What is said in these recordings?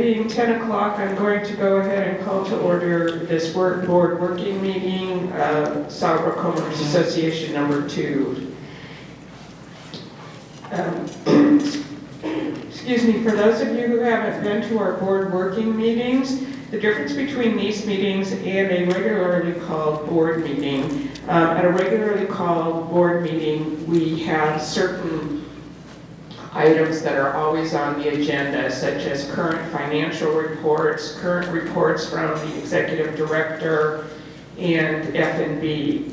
being 10 o'clock, I'm going to go ahead and call to order this board working meeting, SaddleBrooke Homeowners Association number 2. Excuse me, for those of you who haven't been to our board working meetings, the difference between these meetings and a regularly called board meeting, at a regularly called board meeting, we have certain items that are always on the agenda, such as current financial reports, current reports from the executive director, and F&B.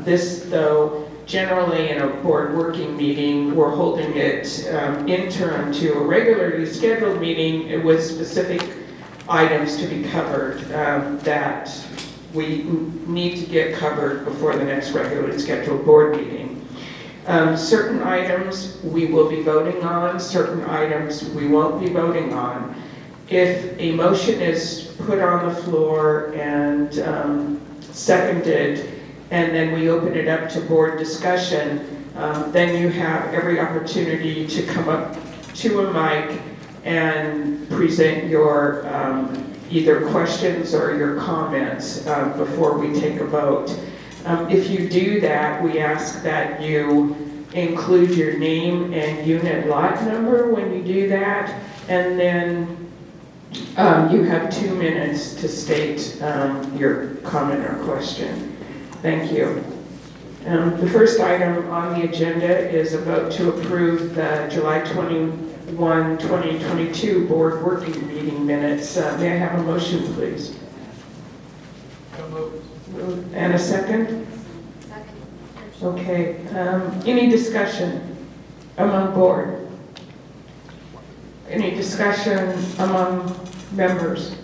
This, though, generally in a board working meeting, we're holding it interim to a regularly scheduled meeting with specific items to be covered that we need to get covered before the next regularly scheduled board meeting. Certain items we will be voting on, certain items we won't be voting on. If a motion is put on the floor and seconded, and then we open it up to board discussion, then you have every opportunity to come up to a mic and present your either questions or your comments before we take a vote. If you do that, we ask that you include your name and unit lot number when you do that, and then you have 2 minutes to state your comment or question. Thank you. The first item on the agenda is a vote to approve the July 21, 2022 board working meeting minutes. May I have a motion, please? And a second? Second. Okay. Any discussion among board? Any discussion among members?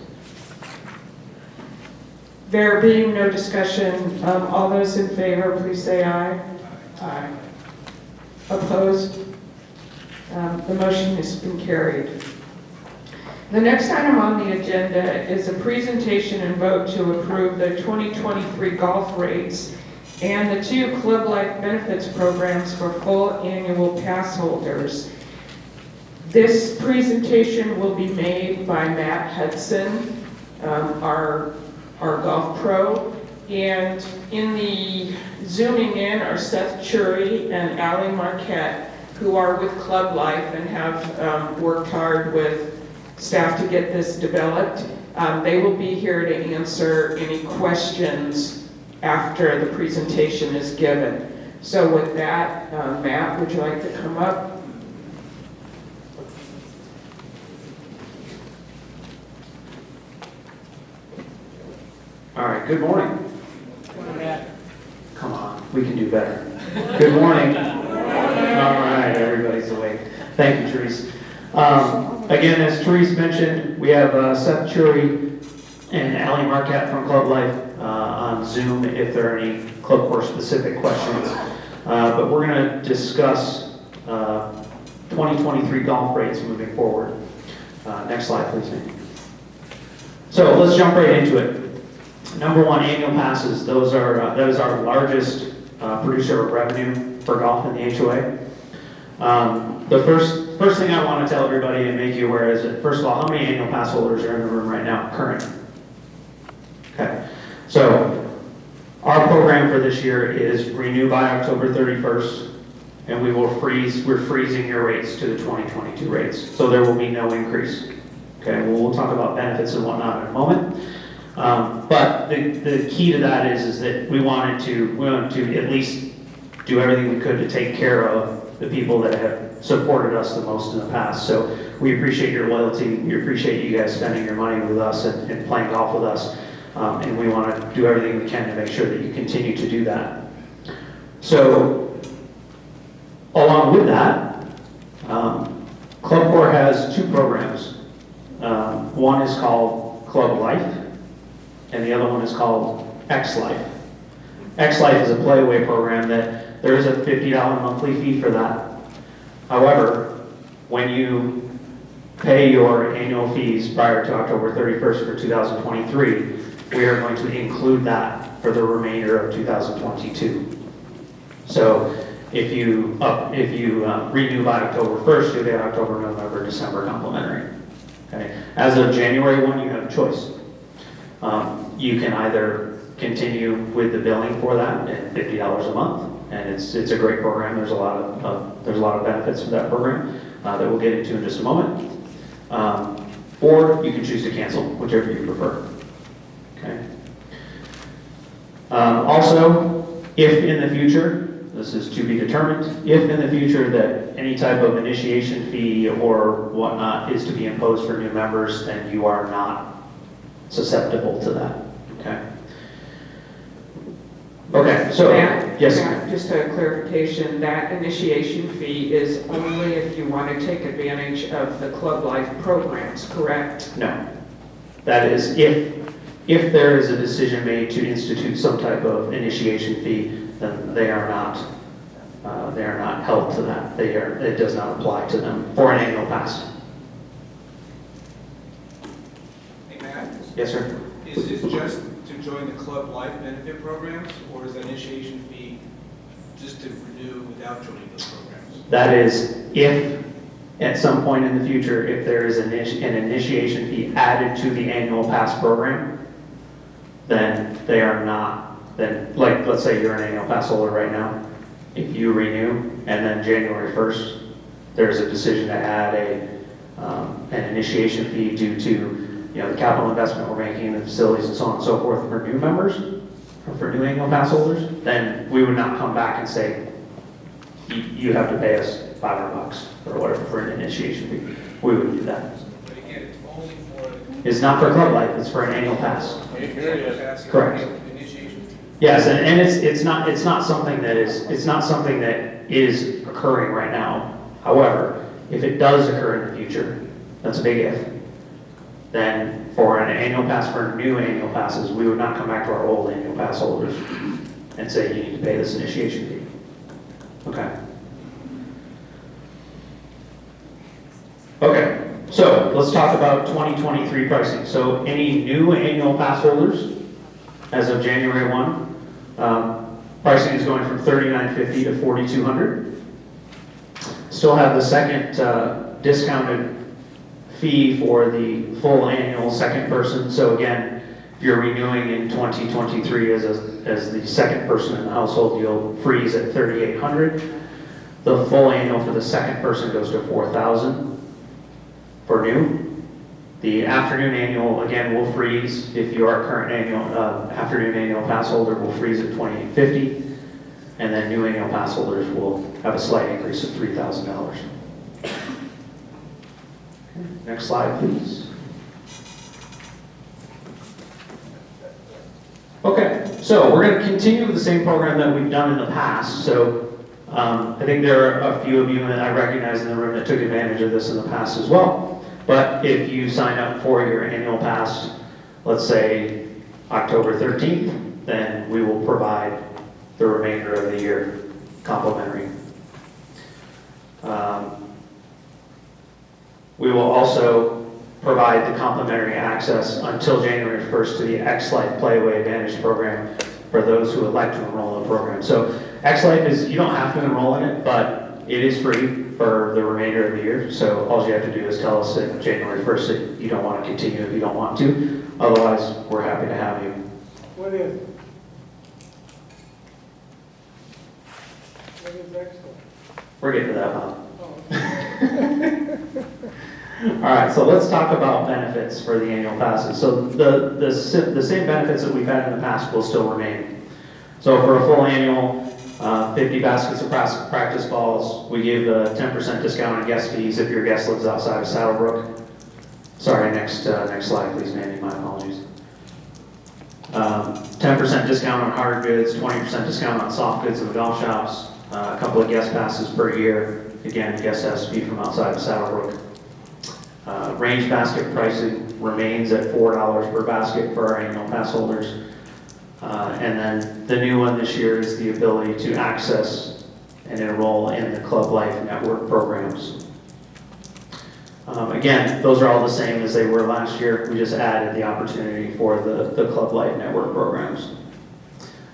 There being no discussion, all those in favor, please say aye. Aye. Opposed? The motion has been carried. The next item on the agenda is a presentation and vote to approve the 2023 golf rates and the 2 ClubLife benefits programs for full annual pass holders. This presentation will be made by Matt Hudson, our golf pro, and in the zooming in are Seth Chury and Allie Marquette, who are with ClubLife and have worked hard with staff to get this developed. They will be here to answer any questions after the presentation is given. So with that, Matt, would you like to come up? All right, good morning. Come on, we can do better. Good morning. All right, everybody's awake. Thank you, Therese. Again, as Therese mentioned, we have Seth Chury and Allie Marquette from ClubLife on Zoom if there are any Club Corps specific questions. But we're going to discuss 2023 golf rates moving forward. Next slide, please. So let's jump right into it. Number 1, annual passes. That is our largest producer of revenue for golf in the HOA. The first thing I want to tell everybody and make you aware is that, first of all, how many annual pass holders are in the room right now, current? Okay, so our program for this year is renew by October 31st, and we're freezing your rates to the 2022 rates, so there will be no increase. Okay, we'll talk about benefits and whatnot in a moment. But the key to that is that we wanted to at least do everything we could to take care of the people that have supported us the most in the past. So we appreciate your loyalty. We appreciate you guys spending your money with us and playing golf with us. And we want to do everything we can to make sure that you continue to do that. So along with that, Club Corps has 2 programs. One is called ClubLife, and the other one is called X-Life. X-Life is a playaway program that there is a $50 monthly fee for that. However, when you pay your annual fees prior to October 31st for 2023, we are going to include that for the remainder of 2022. So if you renew by October 1st, you'll get October, November, December complimentary. Okay? As of January 1, you have a choice. You can either continue with the billing for that at $50 a month, and it's a great program. There's a lot of benefits to that program that we'll get into in just a moment. Or you can choose to cancel, whichever you prefer. Okay. Also, if in the future, this is to be determined, if in the future that any type of initiation fee or whatnot is to be imposed for new members, then you are not susceptible to that. Okay. Okay, so, Matt, yes. Matt, just a clarification, that initiation fee is only if you want to take advantage of the Club Life programs, correct? No. That is if there is a decision made to institute some type of initiation fee, then they are not held to that. It does not apply to them for an annual pass. Hey, Matt, Yes, sir. is this just to join the Club Life benefit programs, or is that initiation fee just to renew without joining those programs? That is if at some point in the future, if there is an initiation fee added to the annual pass program, then they are not, then, like, let's say you're an annual pass holder right now. If you renew, and then January 1st, there's a decision to add an initiation fee due to, the capital investment we're making in the facilities and so on and so forth for new members, or for new annual pass holders, then we would not come back and say, you have to pay us $500 or whatever for an initiation fee. We wouldn't do that. But again, it's only for... It's not for Club Life, it's for an annual pass. Correct. Initiation fee. Yes, and it's not something that is occurring right now. However, if it does occur in the future, that's a big if. Then for an annual pass, for new annual passes, we would not come back to our old annual pass holders and say you need to pay this initiation fee. Okay. Okay, so let's talk about 2023 pricing. So any new annual pass holders, as of January 1, pricing is going from $39.50 to $4,200. Still have the second discounted fee for the full annual second person. So again, if you're renewing in 2023 as the second person in the household, you'll freeze at $3,800. The full annual for the second person goes to $4,000 for new. The afternoon annual, again, will freeze. If you are a current afternoon annual pass holder, will freeze at $2,850. And then new annual pass holders will have a slight increase of $3,000. Next slide, please. Okay, so we're going to continue with the same program that we've done in the past. So I think there are a few of you that I recognize in the room that took advantage of this in the past as well. But if you sign up for your annual pass, let's say October 13th, then we will provide the remainder of the year complimentary. We will also provide the complimentary access until January 1st to the X-Life Playway Advantage program for those who would like to enroll in the program. So X-Life is, you don't have to enroll in it, but it is free for the remainder of the year. So all you have to do is tell us at January 1st that you don't want to continue if you don't want to. Otherwise, we're happy to have you. What is X-Life? We're getting to that, Bob. Oh. All right, so let's talk about benefits for the annual passes. So the same benefits that we've had in the past will still remain. So for a full annual, 50 baskets of practice balls, we give a 10% discount on guest fees if your guest lives outside of SaddleBrooke. Sorry, next slide, please, Mandy, my apologies. 10% discount on hard goods, 20% discount on soft goods in the golf shops, a couple of guest passes per year. Again, guest has to be from outside of SaddleBrooke. Range basket pricing remains at $4 per basket for our annual pass holders. And then the new one this year is the ability to access and enroll in the Club Life Network programs. Again, those are all the same as they were last year. We just added the opportunity for the Club Life Network programs.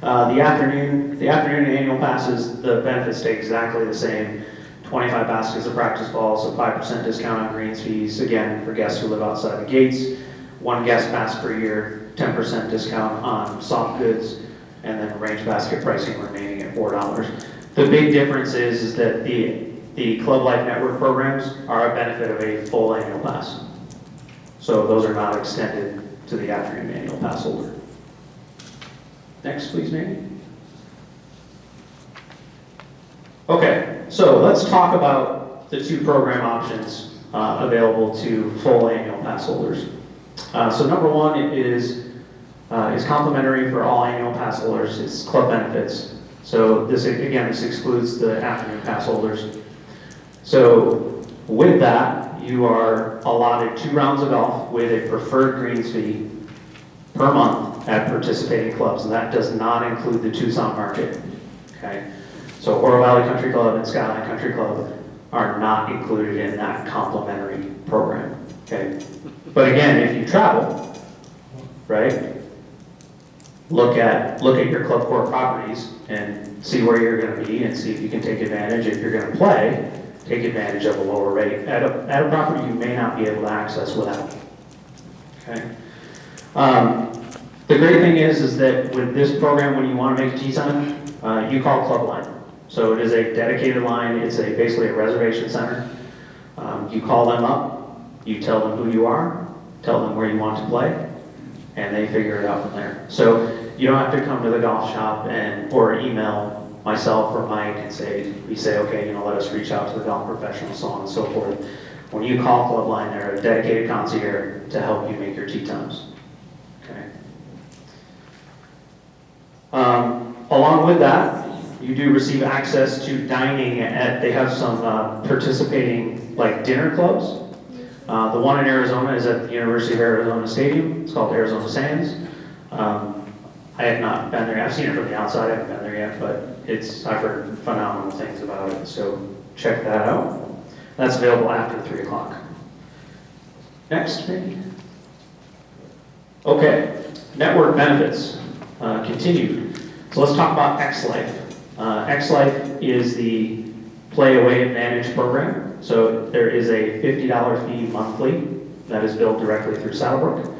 The afternoon annual passes, the benefits stay exactly the same. 25 baskets of practice balls, a 5% discount on greens fees, again, for guests who live outside the gates, 1 guest pass per year, 10% discount on soft goods, and then range basket pricing remaining at $4. The big difference is that the Club Life Network programs are a benefit of a full annual pass. So those are not extended to the afternoon annual pass holder. Next, please, Mandy. Okay, so let's talk about the 2 program options available to full annual pass holders. So number 1 is complimentary for all annual pass holders. It's club benefits. So this excludes the afternoon pass holders. So with that, you are allotted 2 rounds of golf with a preferred greens fee per month at participating clubs, and that does not include the Tucson market. Okay, so Oro Valley Country Club and Skyline Country Club are not included in that complimentary program. Okay, but again, if you travel, right, look at your club core properties and see where you're going to be and see if you can take advantage. If you're going to play, take advantage of a lower rate at a property you may not be able to access without. Okay. The great thing is that with this program, when you want to make a tee time, you call Club Line. So it is a dedicated line. It's basically a reservation center. You call them up, you tell them who you are, tell them where you want to play, and they figure it out from there. So you don't have to come to the golf shop or email myself or Mike and say, okay, let us reach out to the golf professional, so on and so forth. When you call Club Line, they're a dedicated concierge to help you make your tee times. Okay. Along with that, you do receive access to dining they have some participating dinner clubs. The one in Arizona is at the University of Arizona Stadium. It's called Arizona Sands. I have not been there. I've seen it from the outside. I haven't been there yet, but I've heard phenomenal things about it. So check that out. That's available after 3 o'clock. Next, maybe. Okay, network benefits continued. So let's talk about X-Life. X-Life is the Play Away Advantage program. So there is a $50 fee monthly that is billed directly through SaddleBrooke.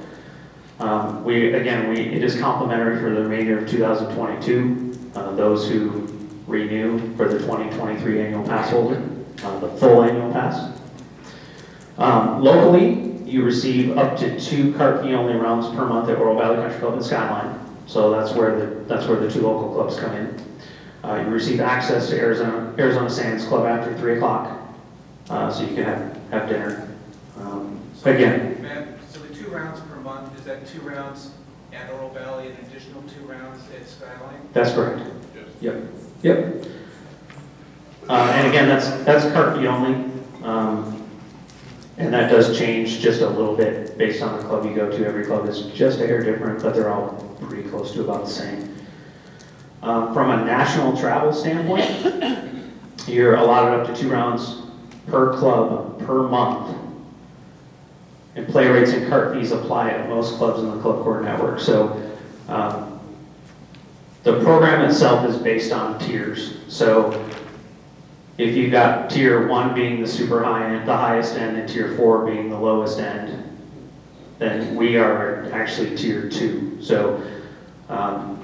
It is complimentary for the remainder of 2022. Those who renew for the 2023 annual pass holder, the full annual pass. Locally, you receive up to 2 cart fee only rounds per month at Oro Valley Country Club and Skyline. So that's where the 2 local clubs come in. You receive access to Arizona Sands Club after 3 o'clock, so you can have dinner. Again. So the 2 rounds per month, is that 2 rounds at Oro Valley and additional 2 rounds at Skyline? That's correct. Yes. Yep. And again, that's cart fee only, and that does change just a little bit based on the club you go to. Every club is just a hair different, but they're all pretty close to about the same. From a national travel standpoint, you're allotted up to 2 rounds per club per month. And play rates and cart fees apply at most clubs in the Club Core network. So the program itself is based on tiers. So if you've got tier 1 being the super high end, the highest end, and tier 4 being the lowest end, then we are actually tier 2. So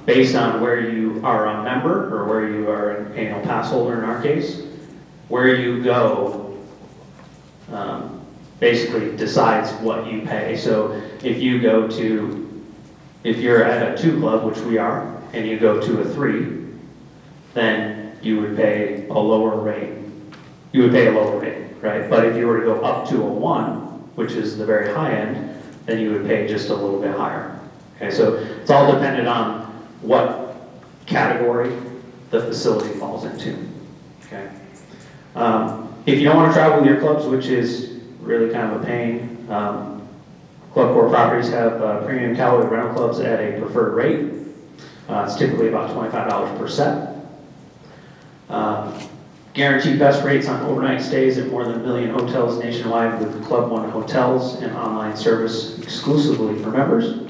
based on where you are a member or where you are an annual pass holder in our case, where you go basically decides what you pay. So if you're at a 2 club, which we are, and you go to a 3, then you would pay a lower rate. You would pay a lower rate, right? But if you were to go up to a 1, which is the very high end, then you would pay just a little bit higher. Okay, so it's all dependent on what category the facility falls into. Okay. If you don't want to travel with your clubs, which is really kind of a pain, Club Core properties have premium Callaway rental clubs at a preferred rate. It's typically about $25 per set. Guaranteed best rates on overnight stays at more than 1 million hotels nationwide with Club One hotels and online service exclusively for members.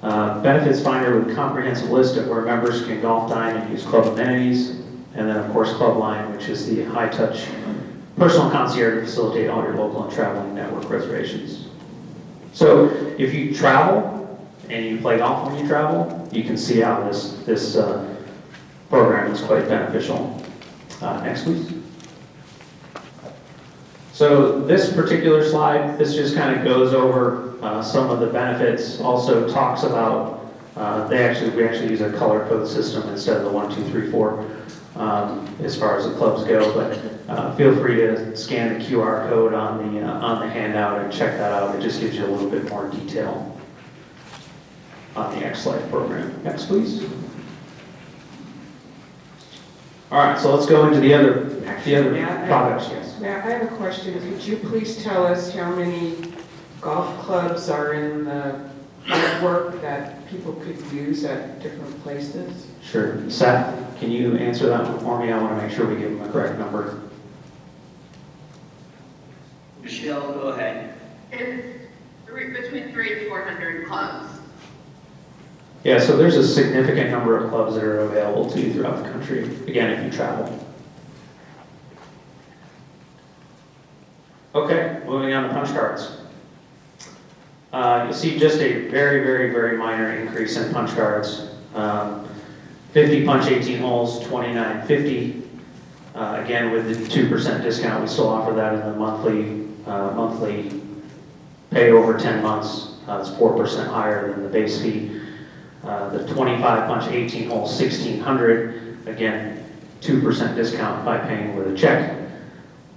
Benefits Finder with comprehensive list of where members can golf, dine, and use club amenities. And then, of course, ClubLife, which is the high-touch personal concierge to facilitate all your local and traveling network reservations. So if you travel and you play golf when you travel, you can see how this program is quite beneficial. Next, please. So this particular slide, this just kind of goes over some of the benefits. Also talks about we actually use a color code system instead of the 1, 2, 3, 4 as far as the clubs go. But feel free to scan the QR code on the handout and check that out. It just gives you a little bit more detail on the X-Life program. Next, please. All right, so let's go into the other products. Yes. Matt, I have a question. Could you please tell us how many golf clubs are in the network that people could use at different places? Sure. Seth, can you answer that one for me? I want to make sure we give them the correct number. Michelle, go ahead. It's between 300 and 400 clubs. Yeah, so there's a significant number of clubs that are available to you throughout the country, again, if you travel. Okay, moving on to punch cards. You'll see just a very, very, very minor increase in punch cards. 50 punch 18 holes, $29.50. Again, with the 2% discount, we still offer that in the monthly pay over 10 months. It's 4% higher than the base fee. The 25 punch 18 holes, $1,600. Again, 2% discount by paying with a check.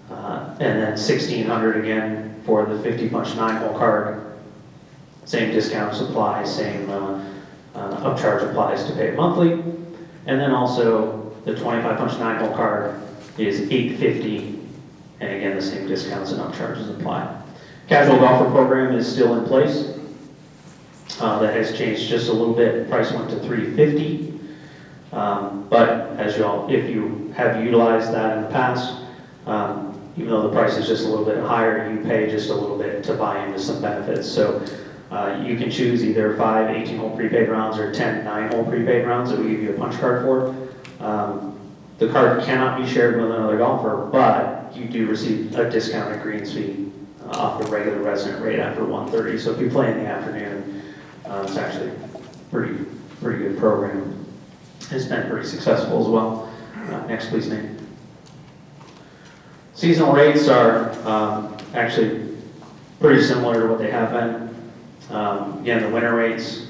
And then $1,600 again for the 50 punch 9 hole card. Same discounts apply, same upcharge applies to pay monthly. And then also the 25 punch 9 hole card is $850, and again the same discounts and upcharges apply. Casual golfer program is still in place. That has changed just a little bit. Price went to $350. But as if you have utilized that in the past, even though the price is just a little bit higher, you pay just a little bit to buy into some benefits. So you can choose either 5 18-hole prepaid rounds or 10 9-hole prepaid rounds that we give you a punch card for. The card cannot be shared with another golfer, but you do receive a discounted greens fee off the regular resident rate after 1:30. So if you play in the afternoon, it's actually a pretty good program. It's been pretty successful as well. Next, please, Nate. Seasonal rates are actually pretty similar to what they have been. Again, the winter rates,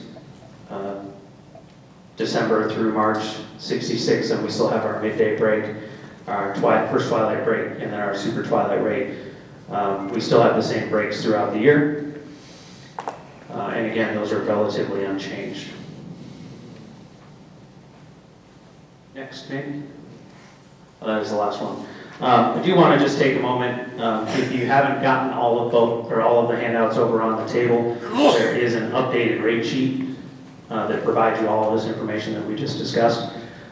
December through March, 66, and we still have our midday break, our first twilight break, and then our super twilight rate. We still have the same breaks throughout the year. And again, those are relatively unchanged. Next, Nate. That is the last one. I do want to just take a moment. If you haven't gotten all of the handouts over on the table, there is an updated rate sheet that provides you all of this information that we just discussed.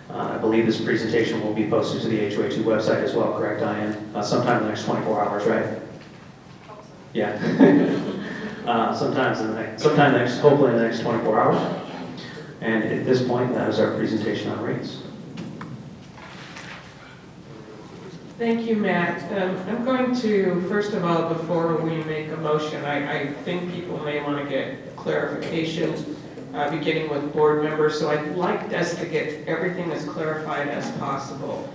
I believe this presentation will be posted to the HOA2 website as well, correct, Diane? Sometime in the next 24 hours, right? Yeah. Hopefully in the next 24 hours. And at this point, that is our presentation on rates. Thank you, Matt. I'm going to, first of all, before we make a motion, I think people may want to get clarification, beginning with board members. So I'd like us to get everything as clarified as possible.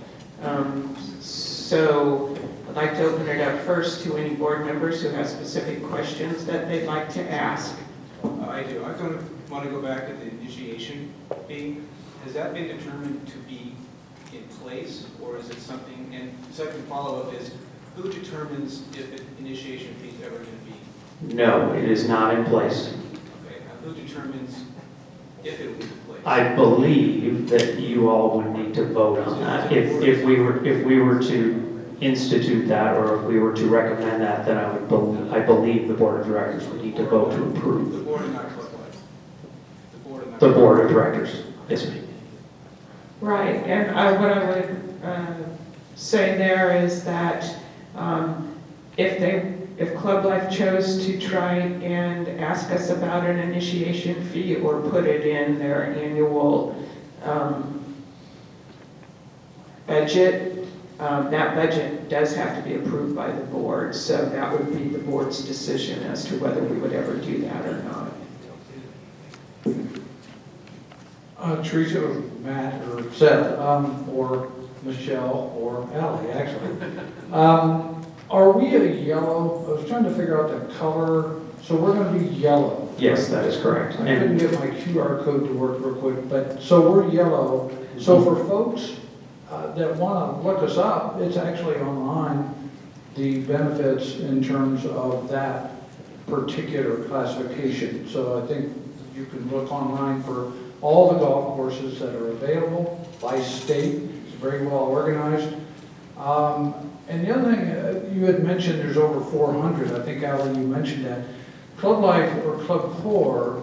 So I'd like to open it up first to any board members who have specific questions that they'd like to ask. I do. I kind of want to go back to the initiation fee. Has that been determined to be in place, or is it something? And second follow-up is, who determines if an initiation fee is ever going to be? No, it is not in place. Okay. Now, who determines if it will be in place? I believe that you all would need to vote on that. If we were to institute that, or if we were to recommend that, then I believe the board of directors would need to vote to approve. The board and not ClubLife. The board of directors. Yes, ma'am. Right, and what I would say there is that if ClubLife chose to try and ask us about an initiation fee or put it in their annual budget, that budget does have to be approved by the board, so that would be the board's decision as to whether we would ever do that or not. Teresa, or Matt, or Seth, or Michelle, or Ally, actually. Are we a yellow? I was trying to figure out the color. So we're going to be yellow. Yes, that is correct. I couldn't get my QR code to work real quick, but so we're yellow. So for folks that want to look us up, it's actually online, the benefits in terms of that particular classification. So I think you can look online for all the golf courses that are available by state. It's very well organized. And the other thing, you had mentioned there's over 400. I think, Alan, you mentioned that. ClubLife or Club Core,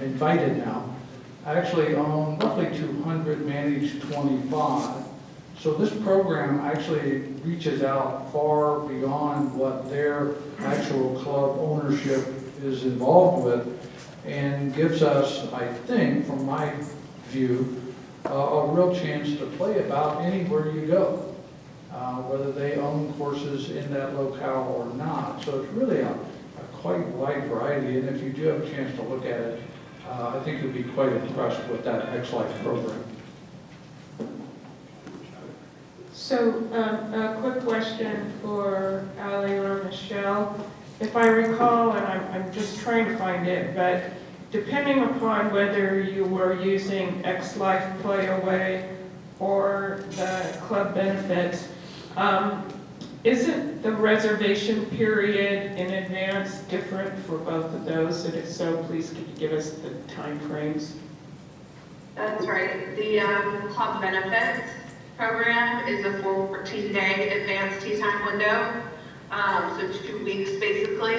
invited now, actually own roughly 200, manage 25. So this program actually reaches out far beyond what their actual club ownership is involved with, and gives us, I think, from my view, a real chance to play about anywhere you go, whether they own courses in that locale or not. So it's really a quite wide variety, and if you do have a chance to look at it, I think you'll be quite impressed with that X-Life program. So, a quick question for Ali or Michelle. If I recall, and I'm just trying to find it, but depending upon whether you were using X-Life Playaway or the club benefits, isn't the reservation period in advance different for both of those? And if so, please could you give us the time frames? That's right. The club benefits program is a 14-day advanced tee time window, so 2 weeks basically.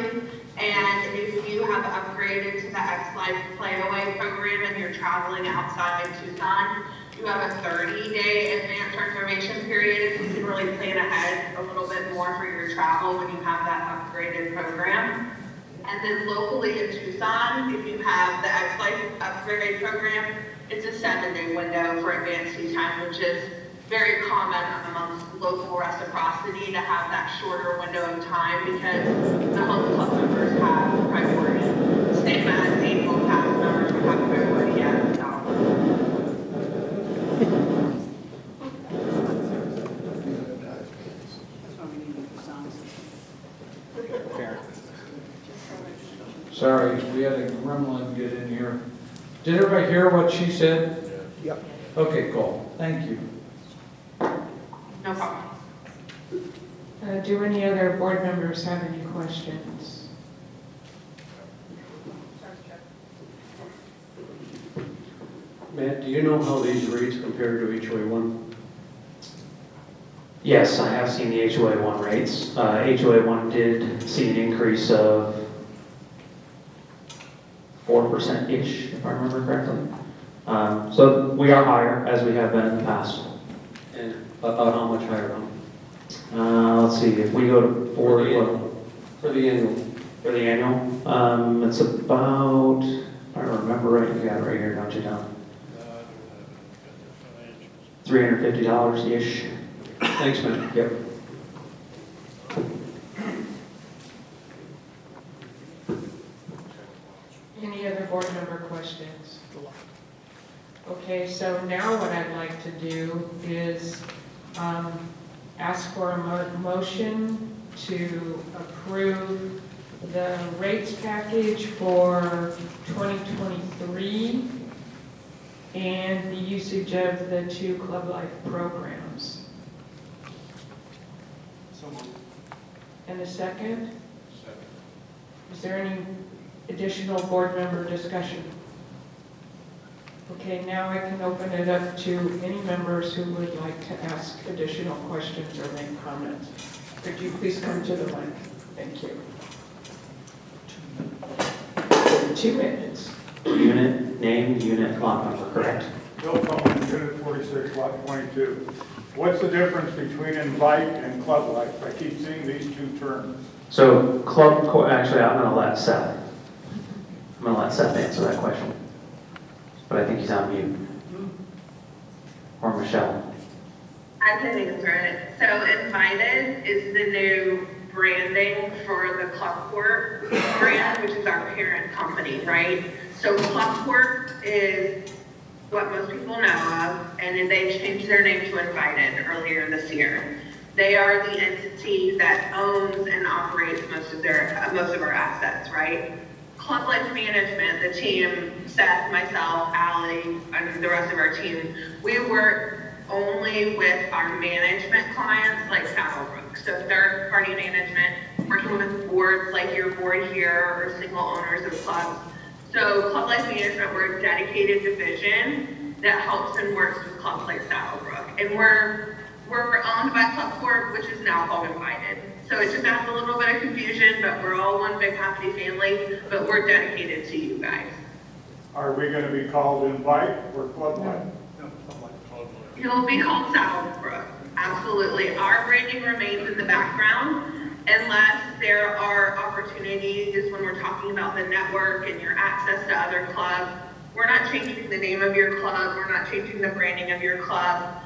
And if you have upgraded to the X-Life Playaway program and you're traveling outside Tucson, you have a 30-day advanced reservation period, so you can really plan ahead a little bit more for your travel when you have that upgraded program. And then locally in Tucson, if you have the X-Life upgrade program, it's a 7-day window for advanced tee time, which is very common amongst local reciprocity to have that shorter window of time because the home club members have priority. Same as annual pass members would have priority as well. Fair. Sorry, we had a gremlin get in here. Did everybody hear what she said? Yep. Okay, cool. Thank you. No problem. Do any other board members have any questions? Matt, do you know how these rates compare to HOA1? Yes, I have seen the HOA1 rates. HOA1 did see an increase of 4%-ish, if I remember correctly. So we are higher, as we have been in the past. And about how much higher? Let's see, if we go to For the annual. for the annual, it's about, if I remember right, you got it right here, don't you, Tom? $350-ish. Thanks, Matt. Yep. Any other board member questions? Okay, so now what I'd like to do is ask for a motion to approve the rates package for 2023 and the usage of the 2 ClubLife programs. So moved. And a second? Is there any additional board member discussion? Okay, now I can open it up to any members who would like to ask additional questions or make comments. Could you please come to the mic? Thank you. 2 minutes. Unit, name, unit, lot number, correct? Bill Coleman, Unit 46, Lot 22. What's the difference between invite and club life? I keep seeing these 2 terms. So actually, I'm gonna let Seth answer that question. But I think he's on mute. Or Michelle. I can answer it. So Invited is the new branding for the Clockwork brand, which is our parent company, right? So Clockwork is what most people know of, and then they changed their name to Invited earlier this year. They are the entity that owns and operates most of our assets, right? ClubLife Management, the team, Seth, myself, Allie, and the rest of our team, we work only with our management clients like SaddleBrooke. So third-party management, working with boards like your board here or single owners of clubs. So ClubLife Management, we're a dedicated division that helps and works with clubs like SaddleBrooke. And we're owned by ClubCorp, which is now called Invited. So it just adds a little bit of confusion, but we're all one big happy family, but we're dedicated to you guys. Are we going to be called Invite or Club Life? It'll be called SaddleBrooke. Absolutely. Our branding remains in the background unless there are opportunities when we're talking about the network and your access to other clubs. We're not changing the name of your club. We're not changing the branding of your club.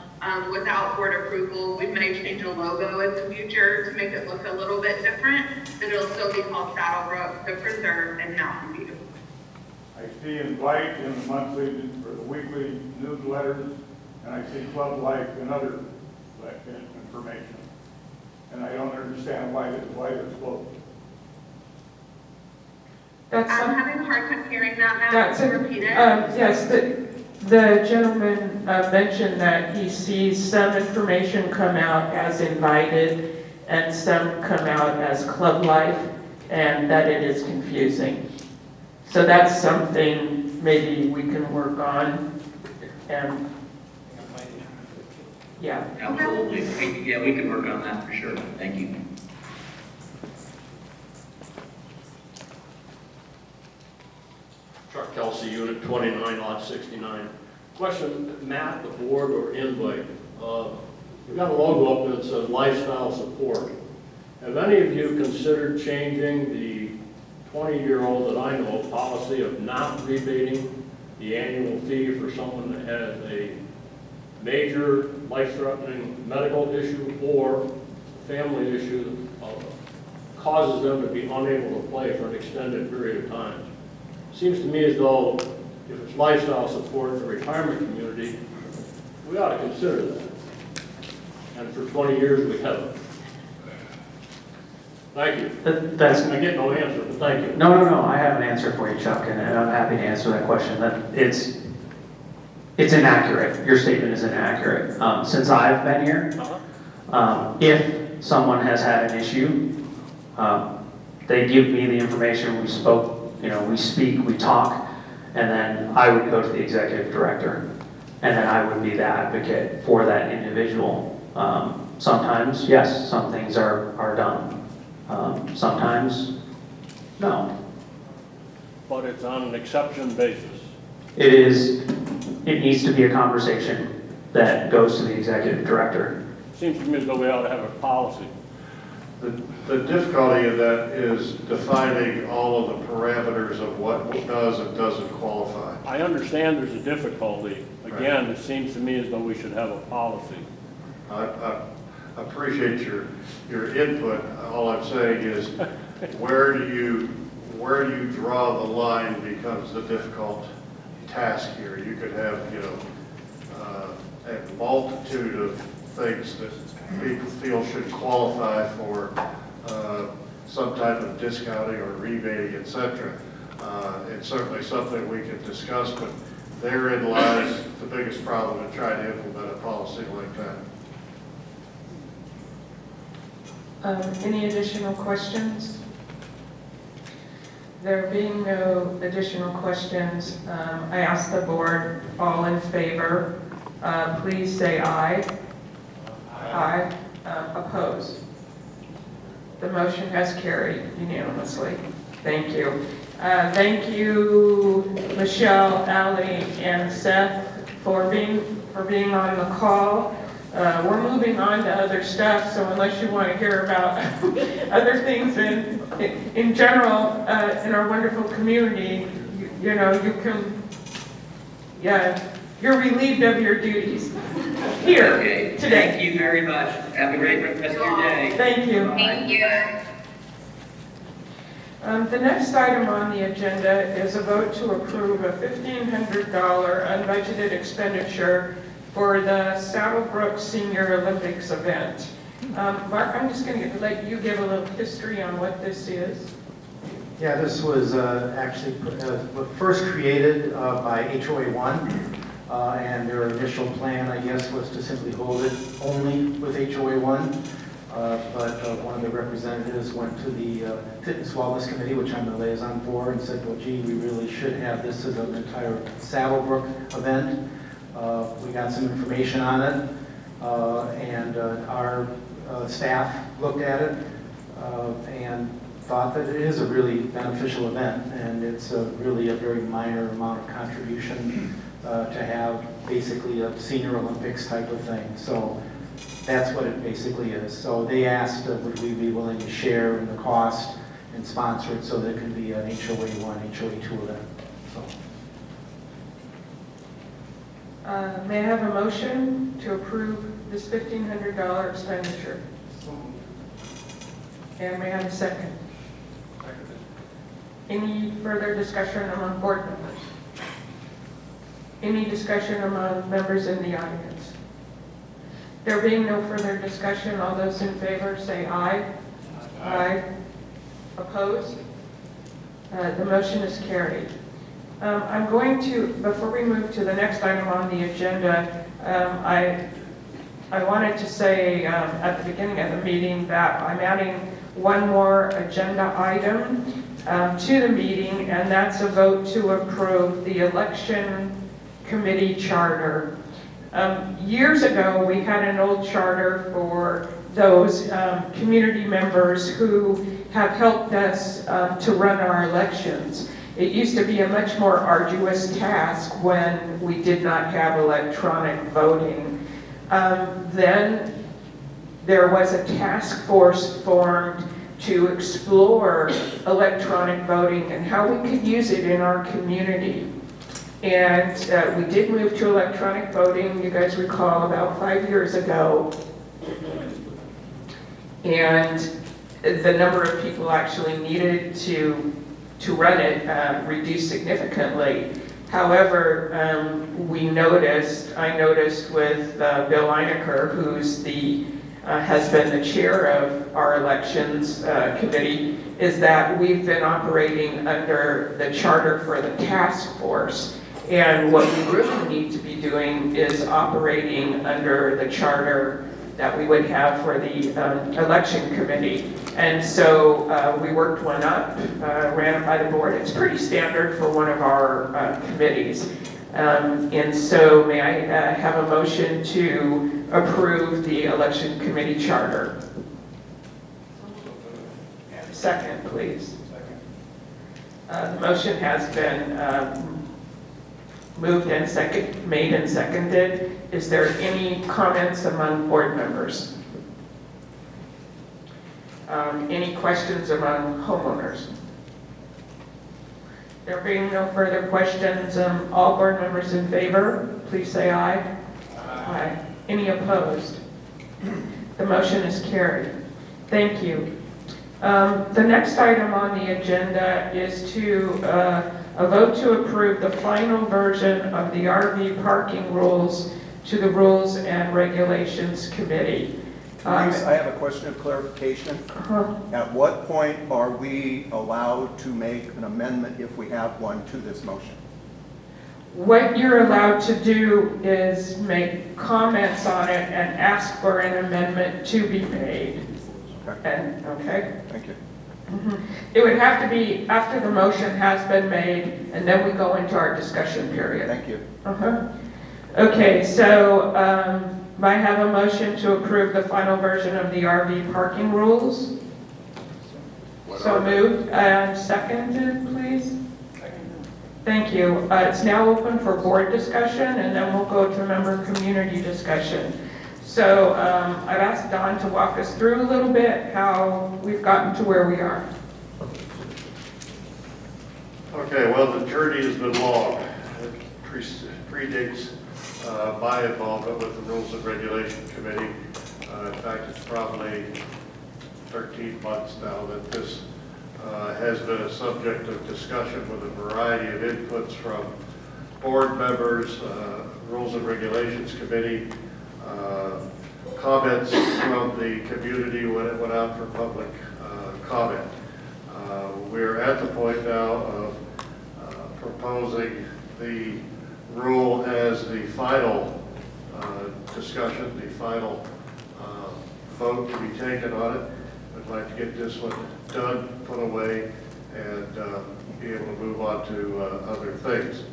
Without board approval, we may change a logo in the future to make it look a little bit different, but it'll still be called SaddleBrooke, The Preserve, and Mountain View. I see Invite in the monthly or the weekly newsletters, and I see Club Life and other information. And I don't understand why it's closed. That's I'm having a hard time hearing that now. That's Can you repeat it? yes, the gentleman mentioned that he sees some information come out as Invited and some come out as Club Life, and that it is confusing. So that's something maybe we can work on, and yeah. Absolutely. Yeah, we can work on that for sure. Thank you. Chuck Kelsey, Unit 29, Lot 69. Question, Matt, the board, or Invite? We've got a logo up that says lifestyle support. Have any of you considered changing the 20-year-old that I know policy of not rebating the annual fee for someone that has a major life-threatening medical issue or family issue that causes them to be unable to play for an extended period of time? Seems to me as though if it's lifestyle support in the retirement community, we ought to consider that. And for 20 years, we haven't. Thank you. I get no answer, but thank you. No, I have an answer for you, Chuck, and I'm happy to answer that question. It's inaccurate. Your statement is inaccurate. Since I've been here, if someone has had an issue, they give me the information, we speak, we talk, and then I would go to the executive director, and then I would be the advocate for that individual. Sometimes, yes, some things are done. Sometimes, no. But it's on an exception basis. It needs to be a conversation that goes to the executive director. Seems to me as though we ought to have a policy. The difficulty of that is defining all of the parameters of what does and doesn't qualify. I understand there's a difficulty. Again, it seems to me as though we should have a policy. I appreciate your input. All I'm saying is where do you draw the line becomes the difficult task here. You could have, a multitude of things that people feel should qualify for some type of discounting or rebating, etc. It's certainly something we can discuss, but therein lies the biggest problem in trying to implement a policy like that. Any additional questions? There being no additional questions, I ask the board, all in favor, please say aye. Aye. Opposed? The motion has carried unanimously. Thank you. Thank you, Michelle, Allie, and Seth for being on the call. We're moving on to other stuff, so unless you want to hear about other things in general in our wonderful community, you can, You're relieved of your duties here Okay, today. thank you very much. Have a great rest of your day. Thank you. Thank you. The next item on the agenda is a vote to approve a $1,500 unbudgeted expenditure for the SaddleBrooke Senior Olympics event. Mark, I'm just going to let you give a little history on what this is. Yeah, this was actually first created by HOA1, and their initial plan, I guess, was to simply hold it only with HOA1. But one of the representatives went to the Fitness Wellness Committee, which I'm the liaison for, and said, well, gee, we really should have this as an entire SaddleBrooke event. We got some information on it, and our staff looked at it and thought that it is a really beneficial event, and it's really a very minor amount of contribution to have basically a senior Olympics type of thing. So that's what it basically is. So they asked, would we be willing to share in the cost and sponsor it so that it could be an HOA1, HOA2 event. So. May I have a motion to approve this $1,500 expenditure? And may I have a second? Any further discussion among board members? Any discussion among members in the audience? There being no further discussion, all those in favor say aye. Aye. Opposed? The motion is carried. I'm going to, before we move to the next item on the agenda, I wanted to say at the beginning of the meeting that I'm adding one more agenda item to the meeting, and that's a vote to approve the election committee charter. Years ago, we had an old charter for those community members who have helped us to run our elections. It used to be a much more arduous task when we did not have electronic voting. Then there was a task force formed to explore electronic voting and how we could use it in our community. And we did move to electronic voting, you guys recall, about 5 years ago. And the number of people actually needed to run it reduced significantly. However, I noticed with Bill Einecker, who's has been the chair of our elections committee, is that we've been operating under the charter for the task force. And what we really need to be doing is operating under the charter that we would have for the election committee. And so we worked one up, ran it by the board. It's pretty standard for one of our committees. And so may I have a motion to approve the election committee charter? Second, please. The motion has been moved and made and seconded. Is there any comments among board members? Any questions among homeowners? There being no further questions, all board members in favor, please say aye. Aye. Any opposed? The motion is carried. Thank you. The next item on the agenda is a vote to approve the final version of the RV parking rules to the Rules and Regulations Committee. I have a question of clarification. At what point are we allowed to make an amendment, if we have one, to this motion? What you're allowed to do is make comments on it and ask for an amendment to be made. Okay. Okay? Thank you. It would have to be after the motion has been made, and then we go into our discussion period. Thank you. Okay, so I have a motion to approve the final version of the RV parking rules. So moved and seconded, please. Thank you. It's now open for board discussion, and then we'll go to member community discussion. So I've asked Don to walk us through a little bit how we've gotten to where we are. Okay, well, the journey has been long. predates my involvement with the Rules and Regulation Committee. In fact, it's probably 13 months now that this has been a subject of discussion with a variety of inputs from board members, Rules and Regulations Committee, comments from the community when it went out for public comment. We're at the point now of proposing the rule as the final discussion, the final vote to be taken on it. I'd like to get this one done, put away, and be able to move on to other things.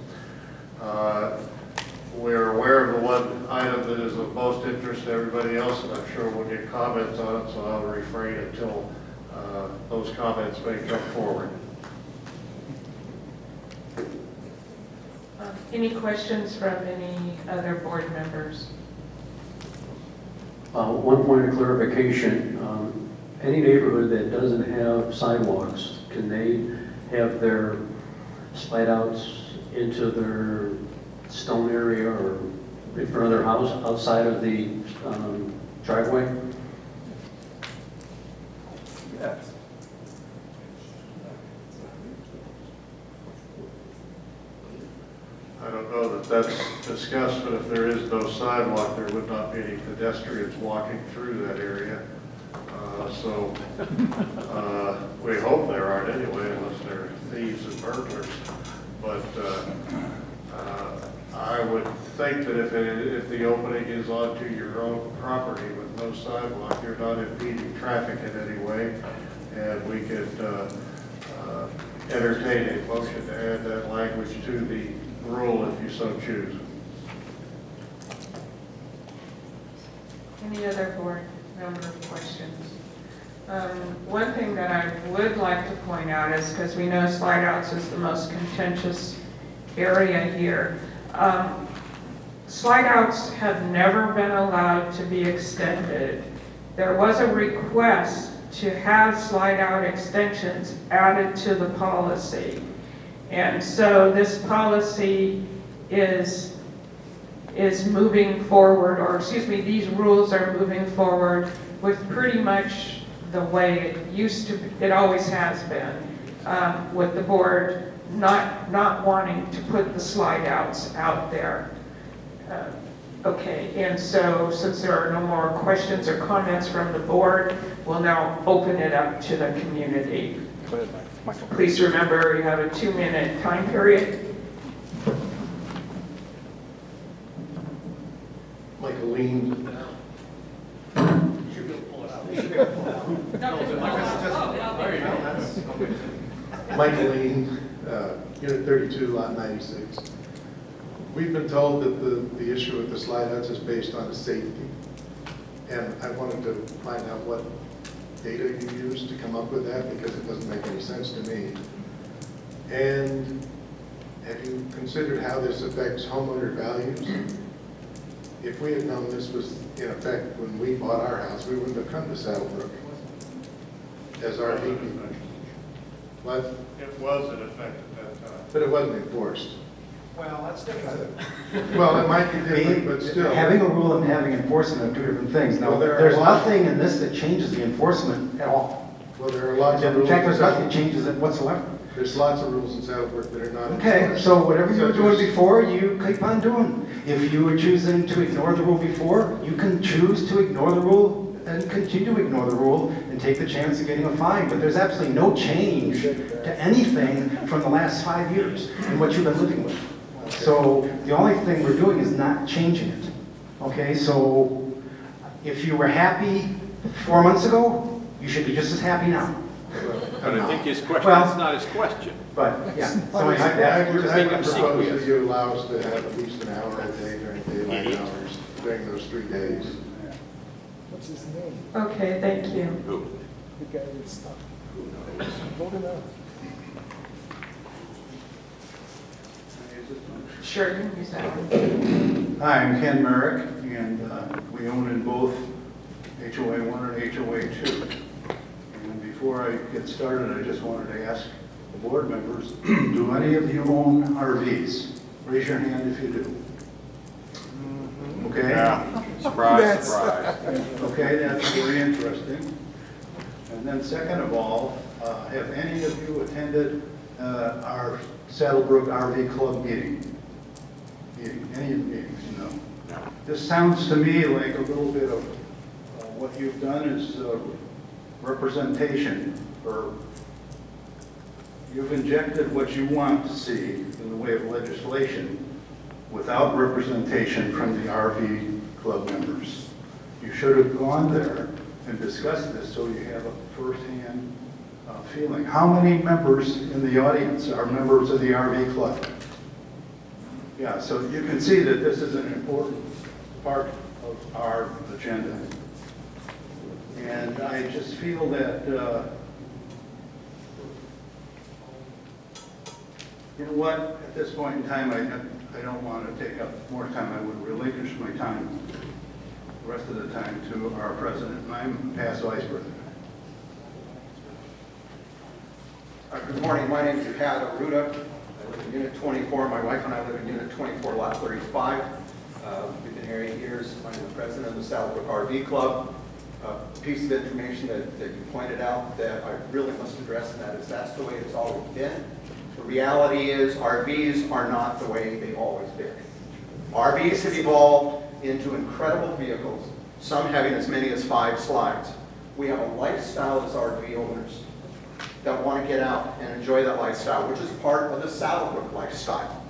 We're aware of the one item that is of most interest to everybody else, and I'm sure we'll get comments on it, so I'll refrain until those comments may come forward. Any questions from any other board members? One point of clarification, any neighborhood that doesn't have sidewalks, can they have their slide outs into their stone area or in front of their house outside of the driveway? Yes. I don't know that that's discussed, but if there is no sidewalk, there would not be any pedestrians walking through that area. So we hope there aren't anyway, unless they're thieves and burglars. But I would think that if the opening is onto your own property with no sidewalk, you're not impeding traffic in any way, and we could entertain a motion to add that language to the rule if you so choose. Any other board member questions? One thing that I would like to point out is, because we know slide outs is the most contentious area here, slide outs have never been allowed to be extended. There was a request to have slide out extensions added to the policy. And so this policy is moving forward, or excuse me, these rules are moving forward with pretty much the way it used to, it always has been, with the board not wanting to put the slide outs out there. Okay, and so since there are no more questions or comments from the board, we'll now open it up to the community. Please remember, you have a 2-minute time period. Michael Lean. Michael Lean, Unit 32, Lot 96. We've been told that the issue with the slide outs is based on safety. And I wanted to find out what data you used to come up with that, because it doesn't make any sense to me. And have you considered how this affects homeowner values? If we had known this was in effect when we bought our house, we wouldn't have come to SaddleBrooke as our people. What? It was in effect at that time. But it wasn't enforced. Well, that's different. Well, it might be different, but still. Having a rule and having enforcement are two different things. Now, Well, there's nothing in this that changes the enforcement at all. Well, there are lots of In rules. fact, there's nothing that changes it whatsoever. There's lots of rules in SaddleBrooke that are not Okay, enforced. so whatever you were Such doing as- before, you keep on doing. If you were choosing to ignore the rule before, you can choose to ignore the rule and continue to ignore the rule and take the chance of getting a fine. But there's absolutely no change to anything from the last 5 years in what you've been living with. So the only thing we're doing is not changing it. Okay, so if you were happy 4 months ago, you should be just as happy now. But I think his question, Well- that's not his question. But, yeah. So I would being propose obsequious. that you allow us to have at least an hour a day during daylight hours during those 3 days. What's his name? Okay, thank you. Who? The guy that's stuck. Vote him out. Sure, you can use that one. Hi, I'm Ken Merrick, and we own in both HOA 1 and HOA 2. And before I get started, I just wanted to ask the board members, do any of you own RVs? Raise your hand if you do. Okay? Yeah, surprise, surprise. Okay, that's very interesting. And then second of all, have any of you attended our SaddleBrooke RV Club meeting? Any of the meetings? No. This sounds to me like a little bit of what you've done is representation, or you've injected what you want to see in the way of legislation without representation from the RV club members. You should have gone there and discussed this so you have a firsthand feeling. How many members in the audience are members of the RV club? Yeah, so you can see that this is an important part of our agenda. And I just feel that, you know what, at this point in time, I don't want to take up more time. I would relinquish my time, the rest of the time, to our president, and I'm past vice president. Good morning, my name is Pat Aruda. I live in Unit 24. My wife and I live in Unit 24, Lot 35. We've been here 8 years. I'm the president of the SaddleBrooke RV Club. A piece of information that you pointed out that I really must address, and that is that's the way it's always been. The reality is RVs are not the way they've always been. RVs have evolved into incredible vehicles, some having as many as 5 slides. We have a lifestyle as RV owners that want to get out and enjoy that lifestyle, which is part of the SaddleBrooke lifestyle.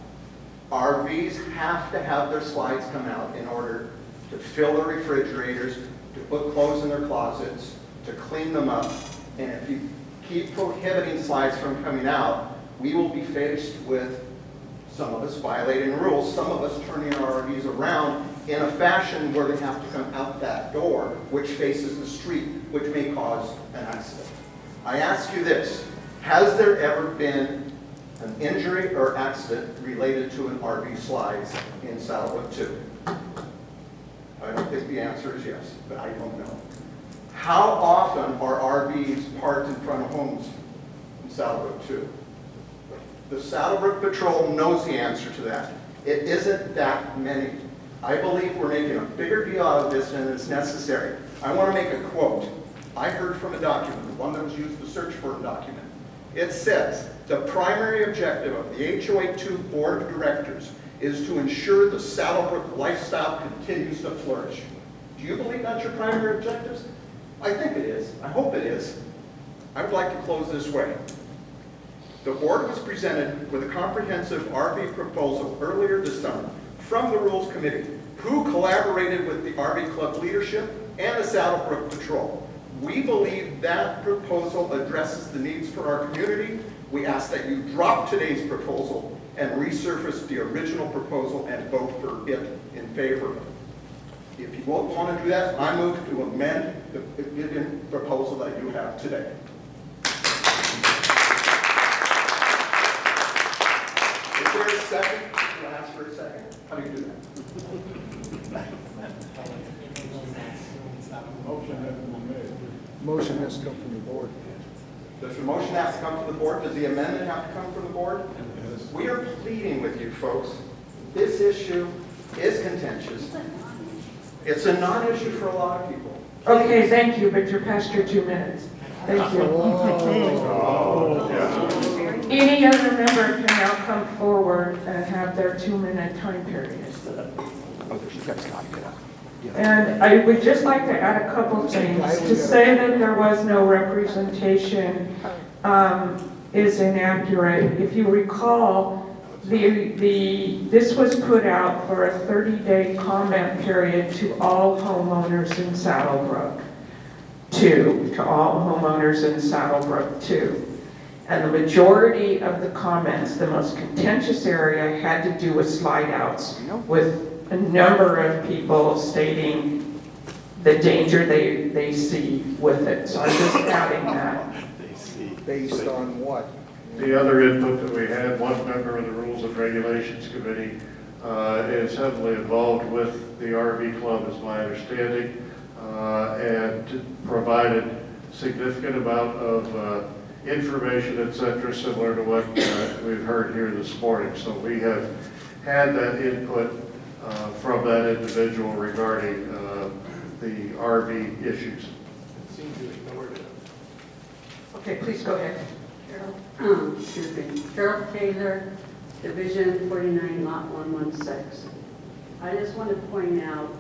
RVs have to have their slides come out in order to fill their refrigerators, to put clothes in their closets, to clean them up. And if you keep prohibiting slides from coming out, we will be faced with some of us violating rules, some of us turning our RVs around in a fashion where they have to come out that door, which faces the street, which may cause an accident. I ask you this, has there ever been an injury or accident related to an RV slides in SaddleBrooke 2? I don't think the answer is yes, but I don't know. How often are RVs parked in front of homes in SaddleBrooke 2? The SaddleBrooke Patrol knows the answer to that. It isn't that many. I believe we're making a bigger deal out of this than is necessary. I want to make a quote. I heard from a document, the one that was used to search for a document. It says, the primary objective of the HOA2 Board of Directors is to ensure the SaddleBrooke lifestyle continues to flourish. Do you believe that's your primary objectives? I think it is. I hope it is. I would like to close this way. The board was presented with a comprehensive RV proposal earlier this summer from the Rules Committee, who collaborated with the RV Club leadership and the SaddleBrooke Patrol. We believe that proposal addresses the needs for our community. We ask that you drop today's proposal and resurface the original proposal and vote for it in favor of it. If you won't want to do that, I move to amend the proposal that you have today. Is there a second? Can I ask for a second? How do you do that? Motion has to come from the board. Does the motion have to come from the board? Does the amendment have to come from the board? Yes. We are pleading with you folks. This issue is contentious. It's a non-issue for a lot of people. Okay, thank you, but you're past your 2 minutes. Thank you. Any other member can now come forward and have their 2-minute time period. And I would just like to add a couple things. To say that there was no representation is inaccurate. If you recall, this was put out for a 30-day comment period to all homeowners in SaddleBrooke 2, to all homeowners in SaddleBrooke 2. And the majority of the comments, the most contentious area, had to do with slide outs, with a number of people stating the danger they see with it. So I'm just adding that. Based on what? The other input that we had, one member of the Rules and Regulations Committee is heavily involved with the RV Club, is my understanding, and provided significant amount of information, et cetera, similar to what we've heard here this morning. So we have had that input from that individual regarding the RV issues. Seems you ignored it. Okay, please go ahead. Excuse me, Carol Taylor, Division 49, Lot 116. I just want to point out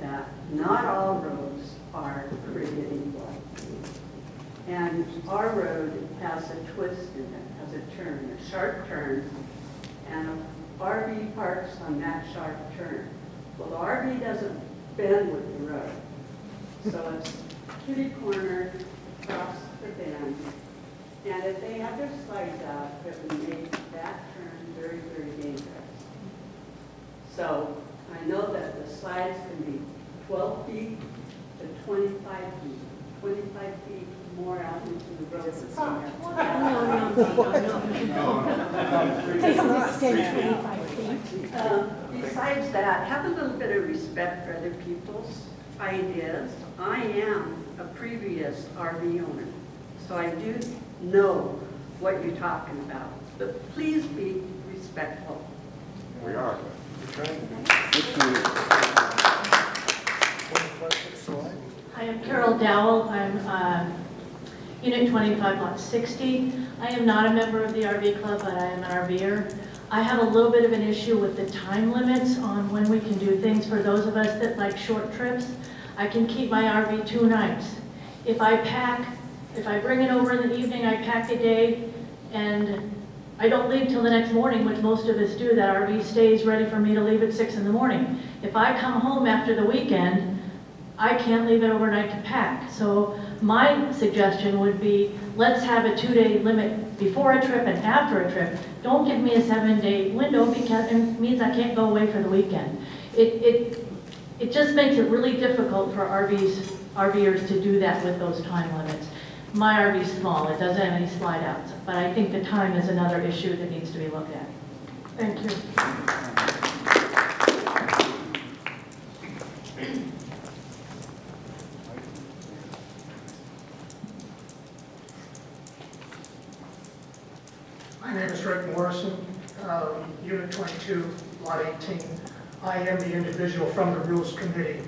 that not all roads are created equal. And our road has a twist in it, has a turn, a sharp turn, and an RV parks on that sharp turn. Well, the RV doesn't bend with the road. So it's kitty corner, across the bend. And if they have their slides out, it would make that turn very, very dangerous. So I know that the slides can be 12 feet to 25 feet. 25 feet more out into the road. Besides that, have a little bit of respect for other people's ideas. I am a previous RV owner, so I do know what you're talking about. But please be respectful. We are. I am Carol Dowell. I'm Unit 25, Lot 60. I am not a member of the RV Club, but I am an RVer. I have a little bit of an issue with the time limits on when we can do things for those of us that like short trips. I can keep my RV 2 nights. If I bring it over in the evening, I pack a day, and I don't leave till the next morning, which most of us do. That RV stays ready for me to leave at 6 in the morning. If I come home after the weekend, I can't leave it overnight to pack. So my suggestion would be, let's have a 2-day limit before a trip and after a trip. Don't give me a 7-day window, because it means I can't go away for the weekend. It just makes it really difficult for RVers to do that with those time limits. My RV's small, it doesn't have any slide outs, but I think the time is another issue that needs to be looked at. Thank you. My name is Rick Morrison, Unit 22, Lot 18. I am the individual from the Rules Committee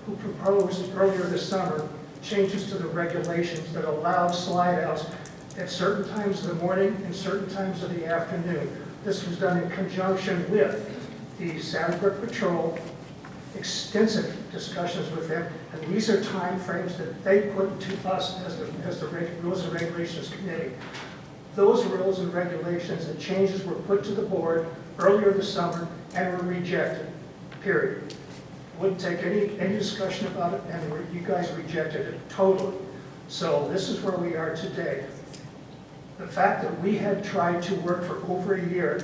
who proposed earlier this summer changes to the regulations that allow slide outs at certain times of the morning and certain times of the afternoon. This was done in conjunction with the SaddleBrooke Patrol, extensive discussions with them, and these are time frames that they put to us as the Rules and Regulations Committee. Those rules and regulations and changes were put to the board earlier this summer and were rejected, period. Wouldn't take any discussion about it, and you guys rejected it totally. So this is where we are today. The fact that we had tried to work for over a year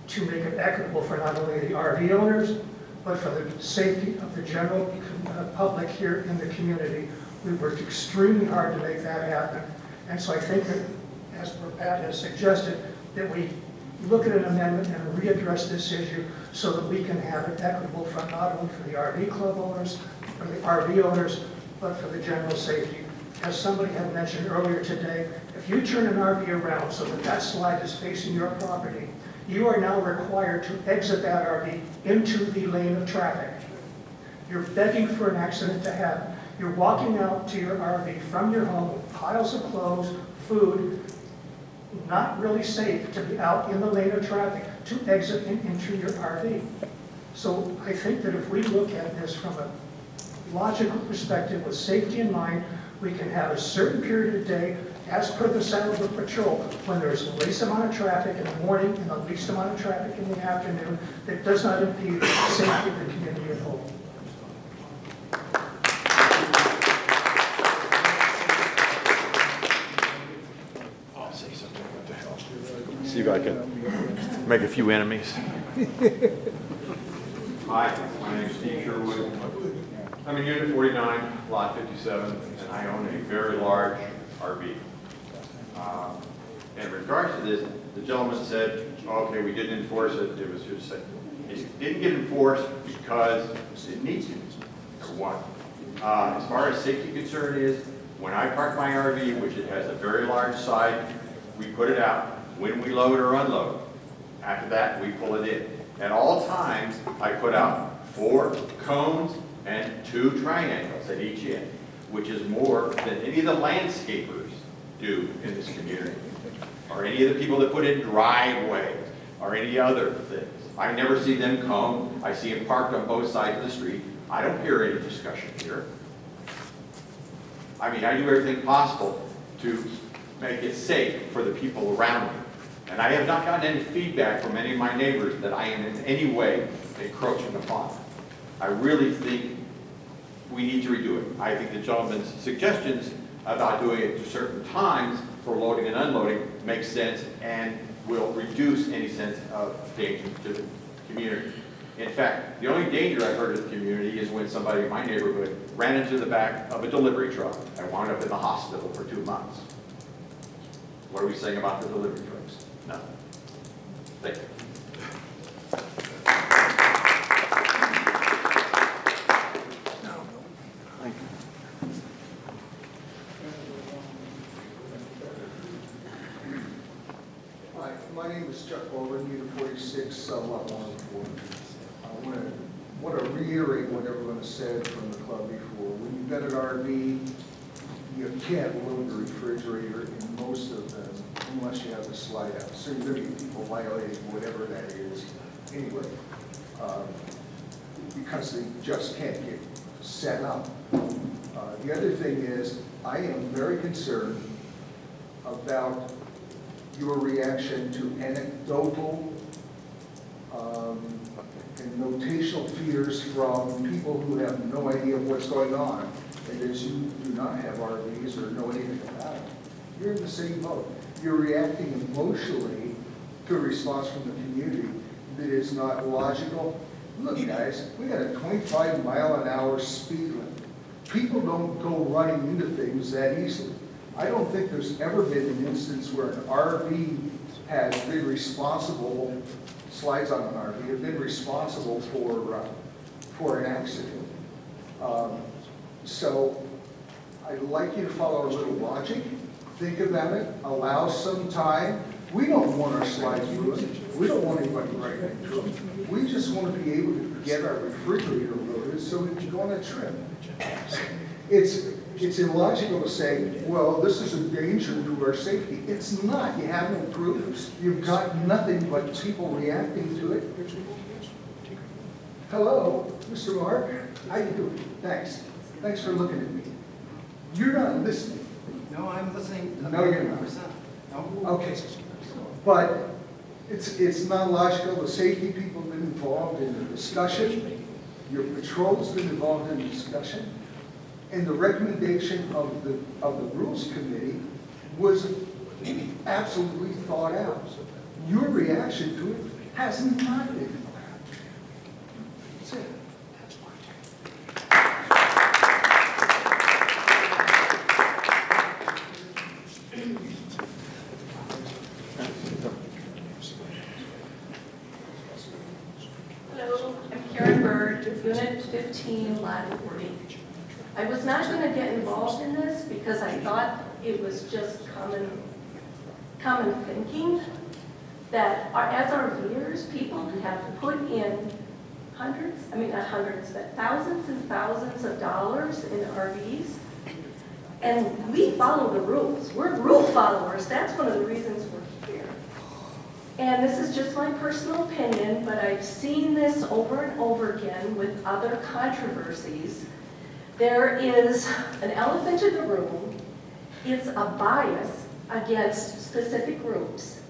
to make it equitable for not only the RV owners, but for the safety of the general public here in the community, we worked extremely hard to make that happen. And so I think that, as Pat has suggested, that we look at an amendment and readdress this issue so that we can have it equitable for not only for the RV club owners, for the RV owners, but for the general safety. As somebody had mentioned earlier today, if you turn an RV around so that that slide is facing your property, you are now required to exit that RV into the lane of traffic. You're begging for an accident to happen. You're walking out to your RV from your home with piles of clothes, food, not really safe to be out in the lane of traffic to exit and enter your RV. So I think that if we look at this from a logical perspective with safety in mind, we can have a certain period of day, as per the SaddleBrooke Patrol, when there's the least amount of traffic in the morning and the least amount of traffic in the afternoon that does not impede the safety of the community as a whole. See if I can make a few enemies. Hi, my name is Steve Sherwood. I'm in Unit 49, Lot 57, and I own a very large RV. In regards to this, the gentleman said, okay, we didn't enforce it. It was just it didn't get enforced because it needs to, number one. As far as safety concern is, when I park my RV, which it has a very large side, we put it out when we load or unload. After that, we pull it in. At all times, I put out 4 cones and 2 triangles at each end, which is more than any of the landscapers do in this community, or any of the people that put in driveways, or any other things. I never see them cone. I see them parked on both sides of the street. I don't hear any discussion here. I mean, I do everything possible to make it safe for the people around me. And I have not gotten any feedback from any of my neighbors that I am in any way encroaching upon. I really think we need to redo it. I think the gentleman's suggestions about doing it to certain times for loading and unloading makes sense and will reduce any sense of danger to the community. In fact, the only danger I've heard of the community is when somebody in my neighborhood ran into the back of a delivery truck and wound up in the hospital for 2 months. What are we saying about the delivery trucks? Nothing. Thank you. Hi, my name is Chuck Baldwin, Unit 46, Lot 104. I want to reiterate what everyone said from the club before. When you've got an RV, you can't load the refrigerator in most of them unless you have the slide out. So you're going to get people violating whatever that is anyway, because they just can't get set up. The other thing is, I am very concerned about your reaction to anecdotal and notational fears from people who have no idea what's going on. And as you do not have RVs or know anything about it, you're in the same boat. You're reacting emotionally to a response from the community that is not logical. Look, guys, we got a 25-mile-an-hour speed limit. People don't go running into things that easily. I don't think there's ever been an instance where an RV has been responsible, slides on an RV, have been responsible for an accident. So I'd like you to follow a little logic, think about it, allow some time. We don't want our slides ruined. We don't want anybody running into them. We just want to be able to get our refrigerator loaded so we can go on a trip. It's illogical to say, well, this is a danger to our safety. It's not. You have no proof. You've got nothing but people reacting to it. Hello, Mr. Mark. How you doing? Thanks. Thanks for looking at me. You're not listening. No, I'm listening. No, you're not. No. Okay. But it's not logical. The safety people have been involved in the discussion. Your patrol's been involved in the discussion. And the recommendation of the Rules Committee was absolutely thought out. Your reaction to it has not been thought out. That's it. Hello, I'm Karen Bird, Unit 15, Lot 40. I was not going to get involved in this because I thought it was just common thinking that as RVers, people have put in not hundreds, but thousands and thousands of dollars in RVs. And we follow the rules. We're rule followers. That's one of the reasons we're here. And this is just my personal opinion, but I've seen this over and over again with other controversies. There is an elephant in the room. It's a bias against specific groups.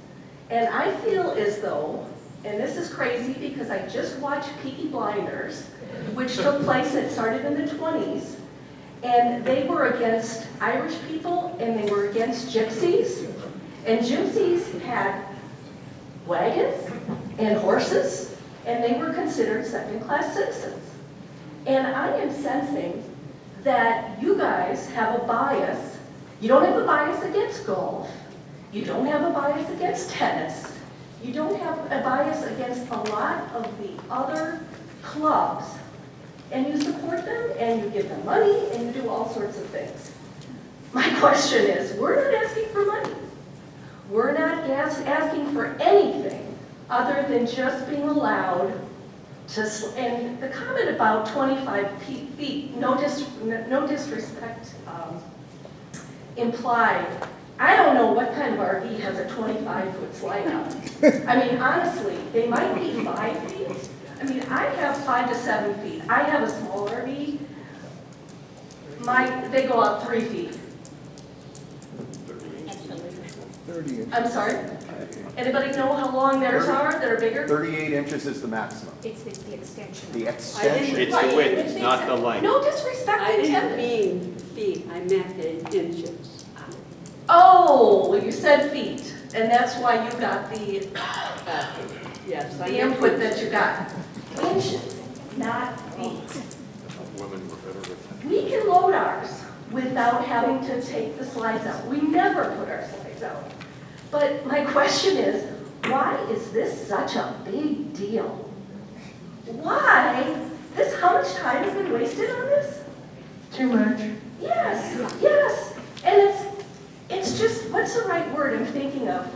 And I feel as though, and this is crazy because I just watched Peaky Blinders, which took place, it started in the 20s, and they were against Irish people and they were against gypsies. And gypsies had wagons and horses, and they were considered second-class citizens. And I am sensing that you guys have a bias. You don't have a bias against golf. You don't have a bias against tennis. You don't have a bias against a lot of the other clubs. And you support them, and you give them money, and you do all sorts of things. My question is, we're not asking for money. We're not asking for anything other than just being allowed to, and the comment about 25 feet, no disrespect implied. I don't know what kind of RV has a 25-foot slide out. I mean, honestly, they might be 5 feet. I mean, I have 5 to 7 feet. I have a small RV. They go out 3 feet. 30 inches. I'm sorry? Anybody know how long theirs are that are bigger? 38 inches is the maximum. It's the extension. The extension. It's the width, not the length. No disrespect I didn't intended. mean feet, I meant in inches. Oh, you said feet, and that's why you got the Yes, I the meant input inches. that you got. Inches, not feet. Women were better with We can load ours without having to take the slides out. We never put our slides out. But my question is, why is this such a big deal? Why? How much time has been wasted on this? Too much. Yes, yes. And it's just, what's the right word I'm thinking of?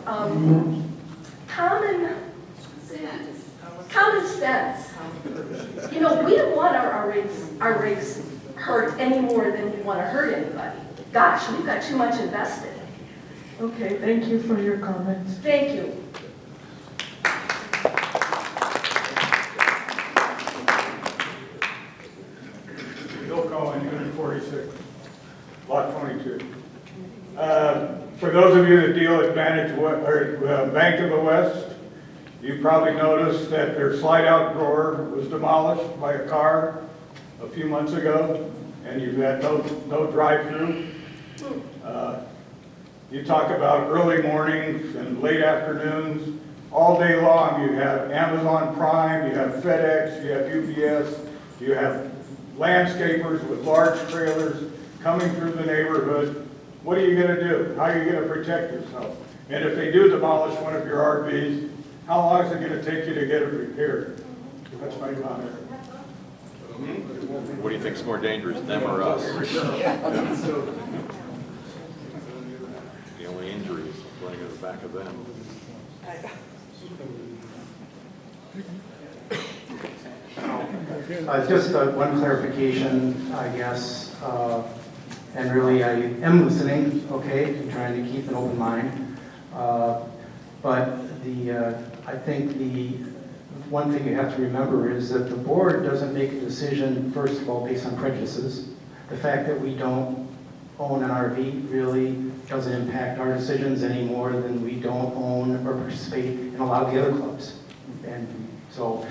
Common sense. You know, we don't want our rigs hurt any more than we want to hurt anybody. Gosh, we've got too much invested. Okay, thank you for your comments. Thank you. Bill Cohen, Unit 46, Lot 22. For those of you that deal at Bank of the West, you probably noticed that their slide-out drawer was demolished by a car a few months ago, and you've had no drive-through. You talk about early mornings and late afternoons. All day long, you have Amazon Prime, you have FedEx, you have UPS, you have landscapers with large trailers coming through the neighborhood. What are you going to do? How are you going to protect yourself? And if they do demolish one of your RVs, how long is it going to take you to get it repaired? That's my comment. What do you think's more dangerous, them or us? The only injury is playing at the back of them. Just one clarification, I guess, and really I am listening, okay, and trying to keep an open mind. But I think the one thing you have to remember is that the board doesn't make a decision, first of all, based on prejudices. The fact that we don't own an RV really doesn't impact our decisions any more than we don't own or participate in a lot of the other clubs. And so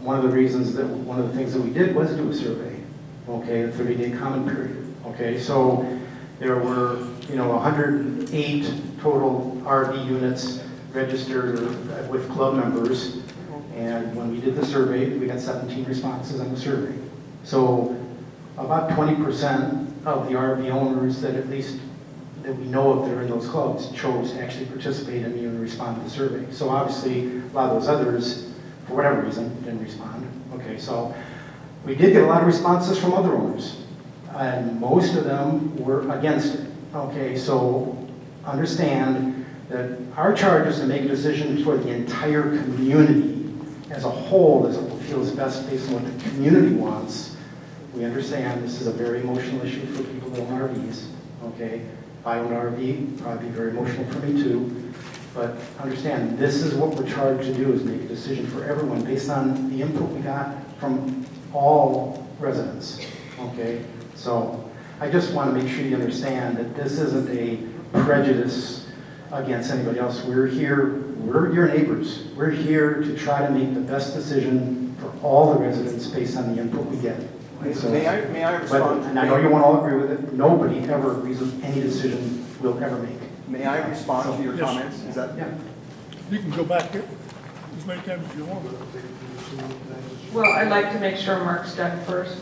one of the things that we did was do a survey, okay, a 30-day comment period, okay. So there were, 108 total RV units registered with club members, and when we did the survey, we got 17 responses on the survey. So about 20% of the RV owners that we know of that are in those clubs chose to actually participate and even respond to the survey. So obviously, a lot of those others, for whatever reason, didn't respond. Okay, so we did get a lot of responses from other owners, and most of them were against it. Okay, so understand that our charge is to make a decision for the entire community as a whole, as it feels best based on what the community wants. We understand this is a very emotional issue for people that own RVs. Okay, if I own an RV, it'd probably be very emotional for me too. But understand, this is what we're charged to do, is make a decision for everyone based on the input we got from all residents. Okay, so I just want to make sure you understand that this isn't a prejudice against anybody else. We're here, we're your neighbors. We're here to try to make the best decision for all the residents based on the input we get. So, May I respond? and I know you won't all agree with it. Nobody ever agrees with any decision we'll ever make. May I respond to your Yes. comments? Is that? Yeah. You can go back as many times as you want. Well, I'd like to make sure Mark's done first.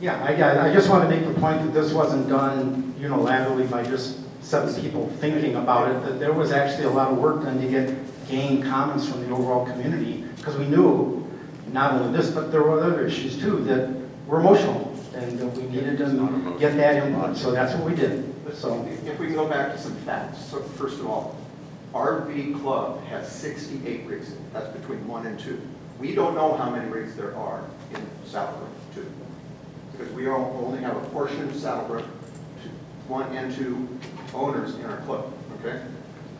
Yeah, I just want to make the point that this wasn't done unilaterally by just 7 people thinking about it, that there was actually a lot of work done to gain comments from the overall community, because we knew not only this, but there were other issues too that were emotional, and that we needed to get that input, so that's what we did. So If we can go back to some facts. So first of all, RV Club has 68 rigs. That's between 1 and 2. We don't know how many rigs there are in SaddleBrooke 2, because we only have a portion of SaddleBrooke 1 and 2 owners in our club, okay?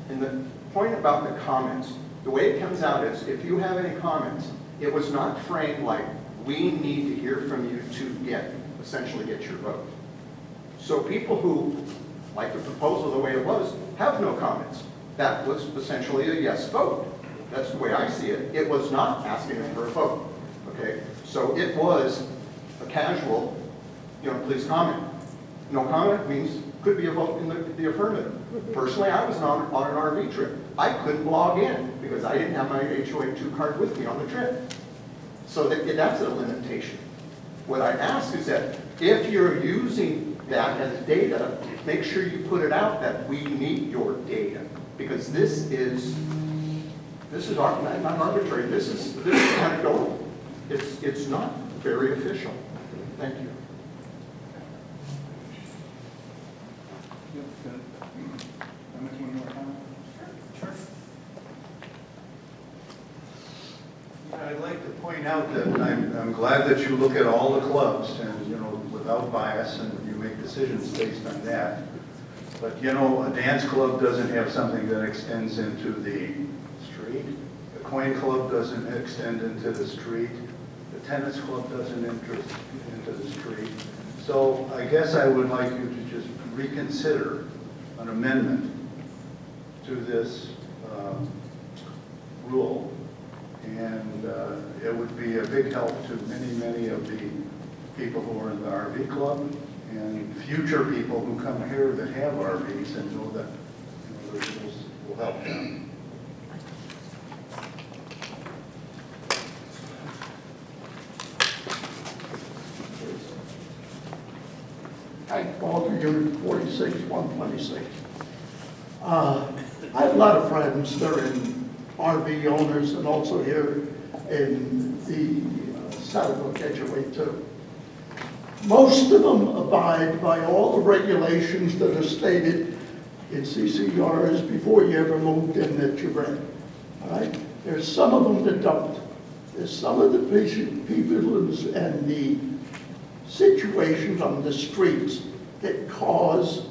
And the point about the comments, the way it comes out is, if you have any comments, it was not framed like, we need to hear from you to essentially get your vote. So people who like the proposal the way it was have no comments. That was essentially a yes vote. That's the way I see it. It was not asking for a vote, okay? So it was a casual, please comment. No comment means could be a vote in the affirmative. Personally, I was on an RV trip. I couldn't log in because I didn't have my HOA2 card with me on the trip. So that's a limitation. What I ask is that if you're using that as data, make sure you put it out that we need your data, because this is not arbitrary. This is anecdotal. It's not very official. Thank you. I'd like to point out that I'm glad that you look at all the clubs and, without bias, and you make decisions based on that. But, a dance club doesn't have something that extends into the street. The coin club doesn't extend into the street. The tennis club doesn't enter into the street. So I guess I would like you to just reconsider an amendment to this rule. And it would be a big help to many of the people who are in the RV club and future people who come here that have RVs and know that the rules will help them. Hank Walter, Unit 46, 126. I have a lot of friends that are in RV owners and also here in the SaddleBrooke HOA too. Most of them abide by all the regulations that are stated in CCRs before you ever moved in that you read. All right? There's some of them that don't. There's some of the people and the situations on the streets that cause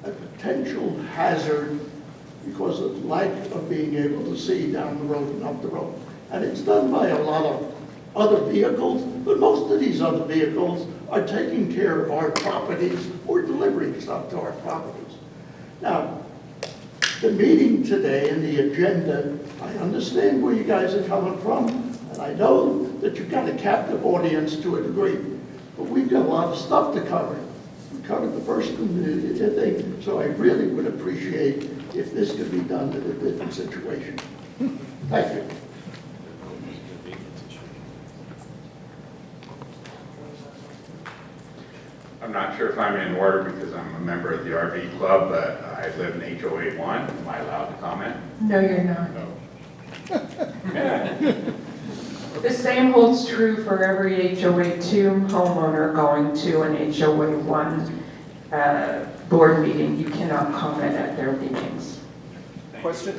a potential hazard because of lack of being able to see down the road and up the road. And it's done by a lot of other vehicles, but most of these other vehicles are taking care of our properties or delivering stuff to our properties. Now, the meeting today and the agenda, I understand where you guys are coming from, and I know that you've got a captive audience to a degree, but we've got a lot of stuff to cover. We covered the first thing, so I really would appreciate if this could be done in a different situation. Thank you. I'm not sure if I'm in order because I'm a member of the RV club, but I live in HOA 1. Am I allowed to comment? No, you're not. No. The same holds true for every HOA 2 homeowner going to an HOA 1 board meeting. You cannot comment at their meetings. Question?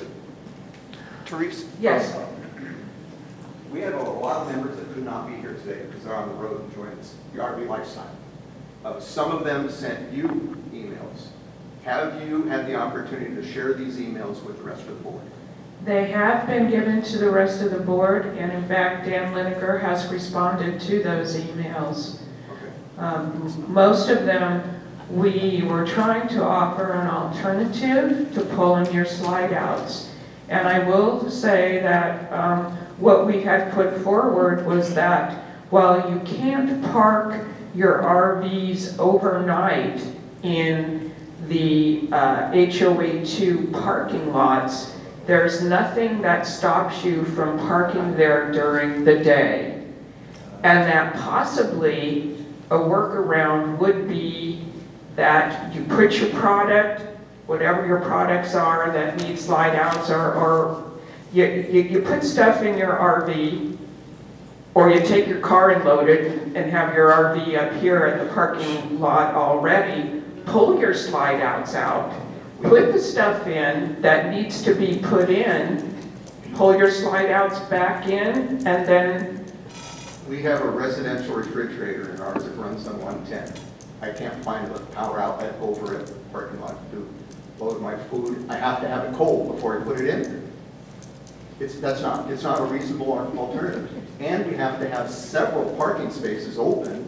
Therese? Yes. We have a lot of members that could not be here today because they're on the road enjoying the RV lifestyle. Some of them sent you emails. Have you had the opportunity to share these emails with the rest of the board? They have been given to the rest of the board, and in fact, Dan Lineker has responded to those emails. Most of them, we were trying to offer an alternative to pulling your slide outs. And I will say that what we had put forward was that while you can't park your RVs overnight in the HOA 2 parking lots, there's nothing that stops you from parking there during the day. And that possibly a workaround would be that you put your product, whatever your products are that need slide outs, or you put stuff in your RV, or you take your car and load it and have your RV up here at the parking lot already, pull your slide outs out, put the stuff in that needs to be put in, pull your slide outs back in, and then, We have a residential refrigerator in ours that runs on 110. I can't find a power outlet over at the parking lot to load my food. I have to have it cold before I put it in. It's not a reasonable alternative. And we have to have several parking spaces open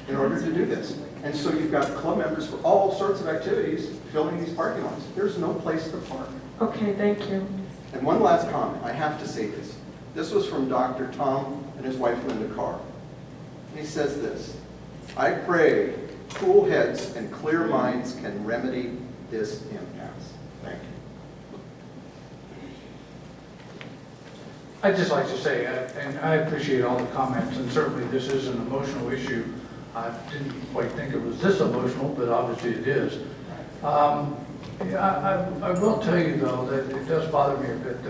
in order to do this. And so you've got club members for all sorts of activities filling these parking lots. There's no place to park. okay, thank you. And one last comment, I have to say this. This was from Dr. Tom and his wife Linda Carr. He says this, "I pray cool heads and clear minds can remedy this impasse." Thank you. I'd just like to say, and I appreciate all the comments, and certainly this is an emotional issue. I didn't quite think it was this emotional, but obviously it is. Yeah, I will tell you though that it does bother me a bit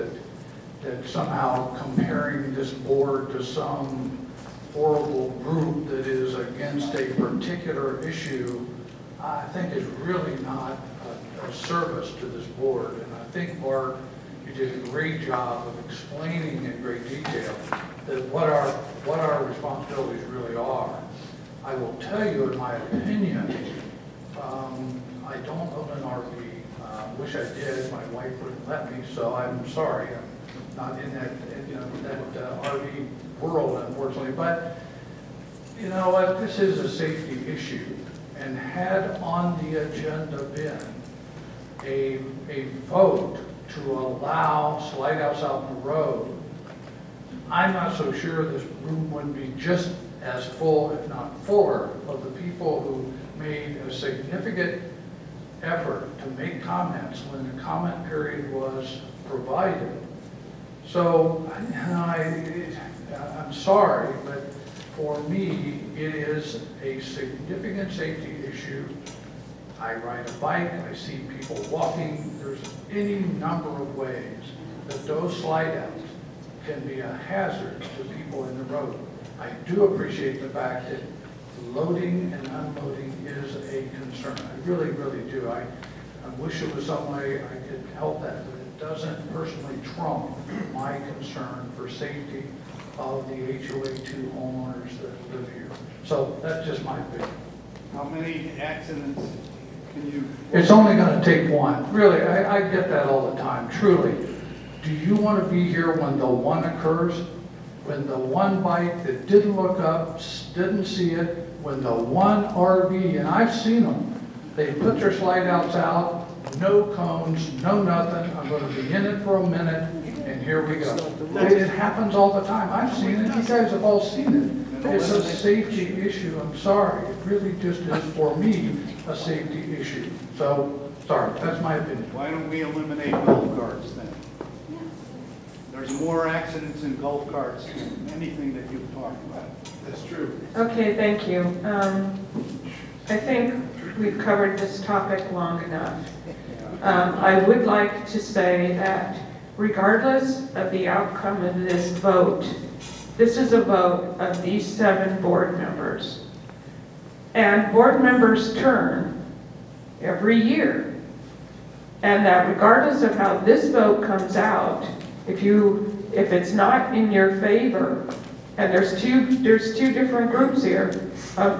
that somehow comparing this board to some horrible group that is against a particular issue, I think is really not a service to this board. And I think, Bart, you did a great job of explaining in great detail that what our responsibilities really are. I will tell you, in my opinion, I don't own an RV. Wish I did. My wife wouldn't let me, so I'm sorry. I'm not in that, that RV world, unfortunately. But you know what? This is a safety issue, and had on the agenda been a vote to allow slide outs out in the road, I'm not so sure this room would be just as full, if not fuller, of the people who made a significant effort to make comments when the comment period was provided. So, I'm sorry, but for me, it is a significant safety issue. I ride a bike, I see people walking. There's any number of ways that those slide outs can be a hazard to people in the road. I do appreciate the fact that loading and unloading is a concern. I really, really do. I wish there was some way I could help that, but it doesn't personally trump my concern for safety of the HOA2 homeowners that live here. So that's just my opinion. How many accidents can you? It's only going to take one. Really, I get that all the time, truly. Do you want to be here when the one occurs? When the one bike that didn't look up, didn't see it, when the one RV, and I've seen them, they put their slide outs out, no cones, no nothing, I'm going to be in it for a minute, and here we go. It happens all the time. I've seen it, you guys have all seen it. It's a safety issue, I'm sorry. It really just is, for me, a safety issue. So, sorry, that's my opinion. Why don't we eliminate golf carts then? There's more accidents in golf carts than anything that you've talked about. That's true. Okay, thank you. I think we've covered this topic long enough. I would like to say that regardless of the outcome of this vote, this is a vote of these 7 board members. And board members turn every year. And that regardless of how this vote comes out, if it's not in your favor, and there's two different groups here,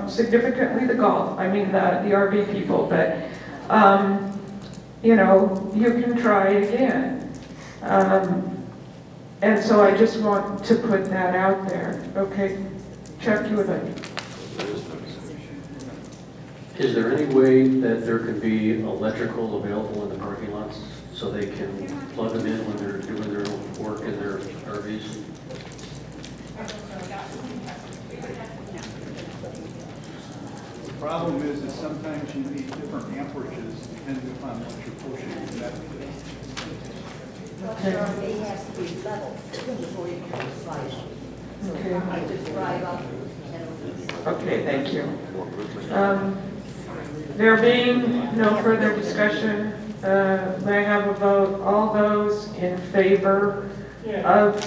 significantly the golf, I mean the RV people, but you can try again. And so I just want to put that out there. Okay, Chuck, you would like. Is there any way that there can be electrical available in the parking lots so they can plug them in when they're doing their work in their RVs? The problem is that sometimes you need different amperages depending upon what you're pushing. It has to be level before you can slide. So I just drive up and... Okay, thank you. There being no further discussion, may I have a vote? All those in favor of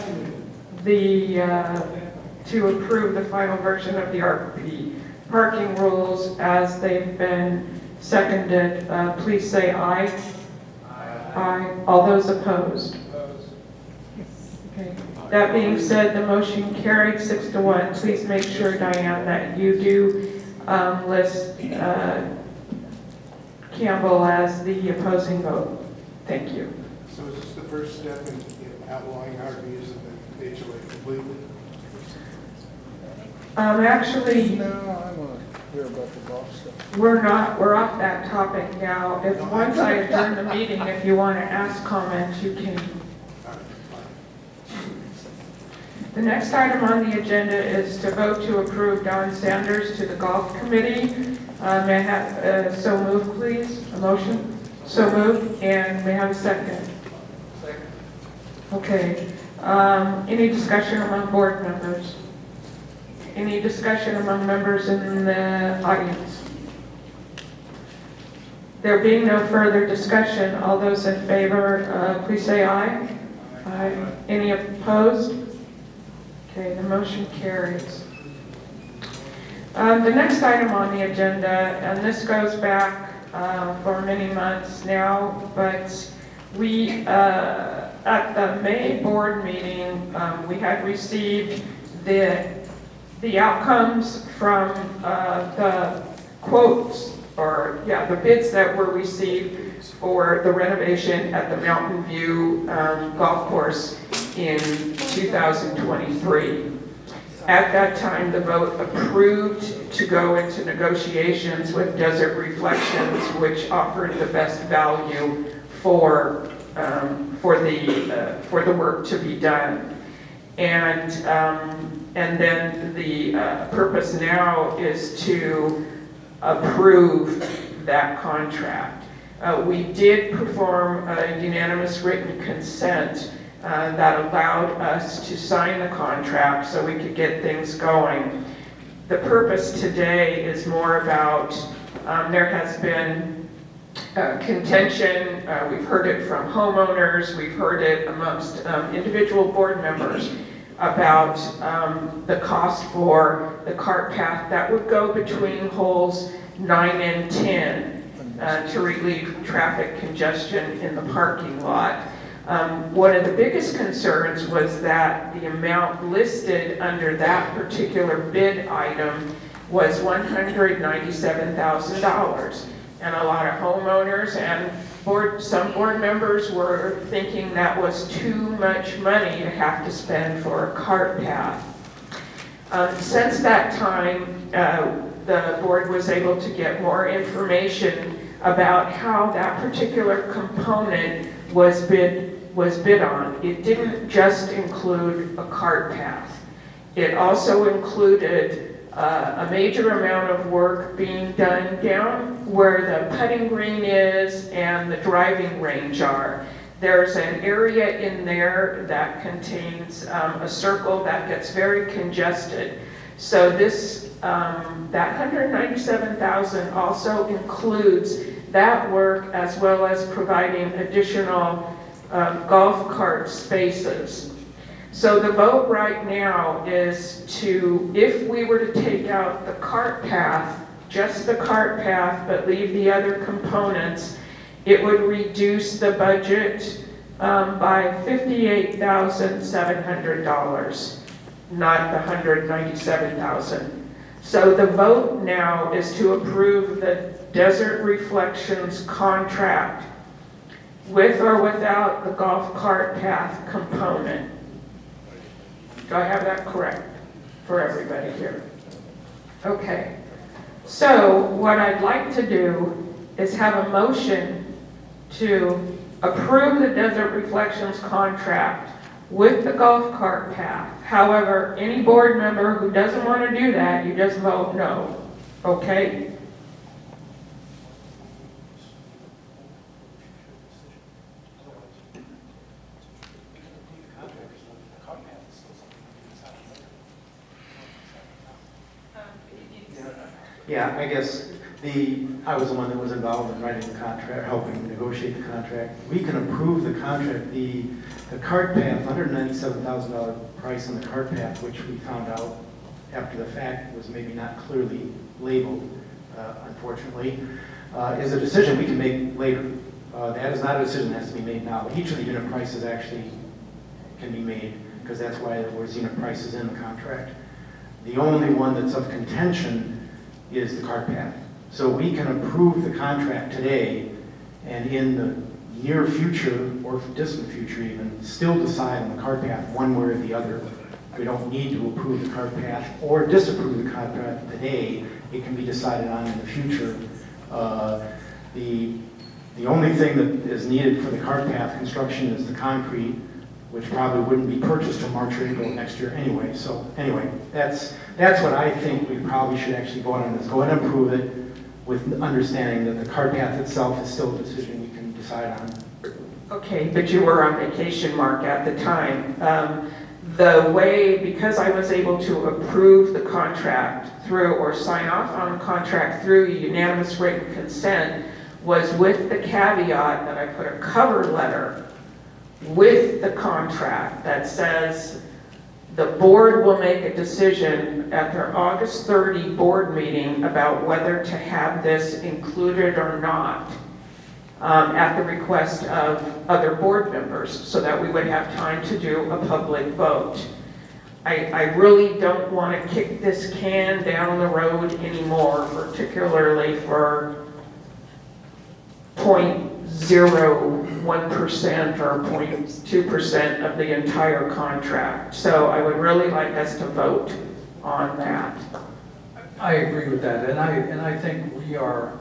to approve the final version of the RP parking rules as they've been seconded. Please say aye. Aye. All those opposed? Okay. That being said, the motion carried 6-1. Please make sure, Diane, that you do list Campbell as the opposing vote. Thank you. So is this the first step in outlawing RVs in the HOA completely? Actually, No, I want to hear about the golf stuff. we're off that topic now. If once I adjourn the meeting, if you want to ask comments, you can. The next item on the agenda is to vote to approve Don Sanders to the golf committee. May I have, so moved, please? A motion? So moved, and may I have a second? Second. Okay. Any discussion among board members? Any discussion among members in the audience? There being no further discussion, all those in favor, please say aye. Aye. Any opposed? Okay, the motion carries. The next item on the agenda, and this goes back for many months now, but we, at the May board meeting, we had received the outcomes from the quotes, or the bids that were received for the renovation at the Mountain View Golf Course in 2023. At that time, the vote approved to go into negotiations with Desert Reflections, which offered the best value for the work to be done. And then the purpose now is to approve that contract. We did perform a unanimous written consent that allowed us to sign the contract so we could get things going. The purpose today is more about, there has been contention, we've heard it from homeowners, we've heard it amongst individual board members about the cost for the cart path that would go between holes 9 and 10 to relieve traffic congestion in the parking lot. One of the biggest concerns was that the amount listed under that particular bid item was $197,000. And a lot of homeowners and some board members were thinking that was too much money to have to spend for a cart path. Since that time, the board was able to get more information about how that particular component was bid on. It didn't just include a cart path. It also included a major amount of work being done down where the putting green is and the driving range are. There's an area in there that contains a circle that gets very congested. So this, that $197,000 also includes that work as well as providing additional golf cart spaces. So the vote right now is to, if we were to take out the cart path, just the cart path, but leave the other components, it would reduce the budget by $58,700, not the $197,000. So the vote now is to approve the Desert Reflections contract with or without the golf cart path component. Do I have that correct for everybody here? Okay. So what I'd like to do is have a motion to approve the Desert Reflections contract with the golf cart path. However, any board member who doesn't want to do that, you just vote no. Okay? Yeah, I guess I was the one that was involved in writing the contract, helping negotiate the contract. We can approve the contract. The cart path, $197,000 price on the cart path, which we found out after the fact was maybe not clearly labeled, unfortunately. is a decision we can make later. That is not a decision that has to be made now. Each of the unit prices actually can be made, because that's why there was unit prices in the contract. The only one that's of contention is the cart path. So we can approve the contract today, and in the near future, or distant future even, still decide on the cart path one way or the other. We don't need to approve the cart path or disapprove the cart path today. It can be decided on in the future. The only thing that is needed for the cart path construction is the concrete, which probably wouldn't be purchased till March or April next year anyway. So anyway, that's what I think we probably should actually vote on, is go ahead and approve it with understanding that the cart path itself is still a decision we can decide on. Okay, but you were on vacation, Mark, at the time. The way, because I was able to approve the contract through, or sign off on the contract through unanimous written consent, was with the caveat that I put a cover letter with the contract that says the board will make a decision at their August 30 board meeting about whether to have this included or not, at the request of other board members, so that we would have time to do a public vote. I really don't want to kick this can down the road anymore, particularly for 0.01% or 0.2% of the entire contract. So I would really like us to vote on that. I agree with that, and I think we are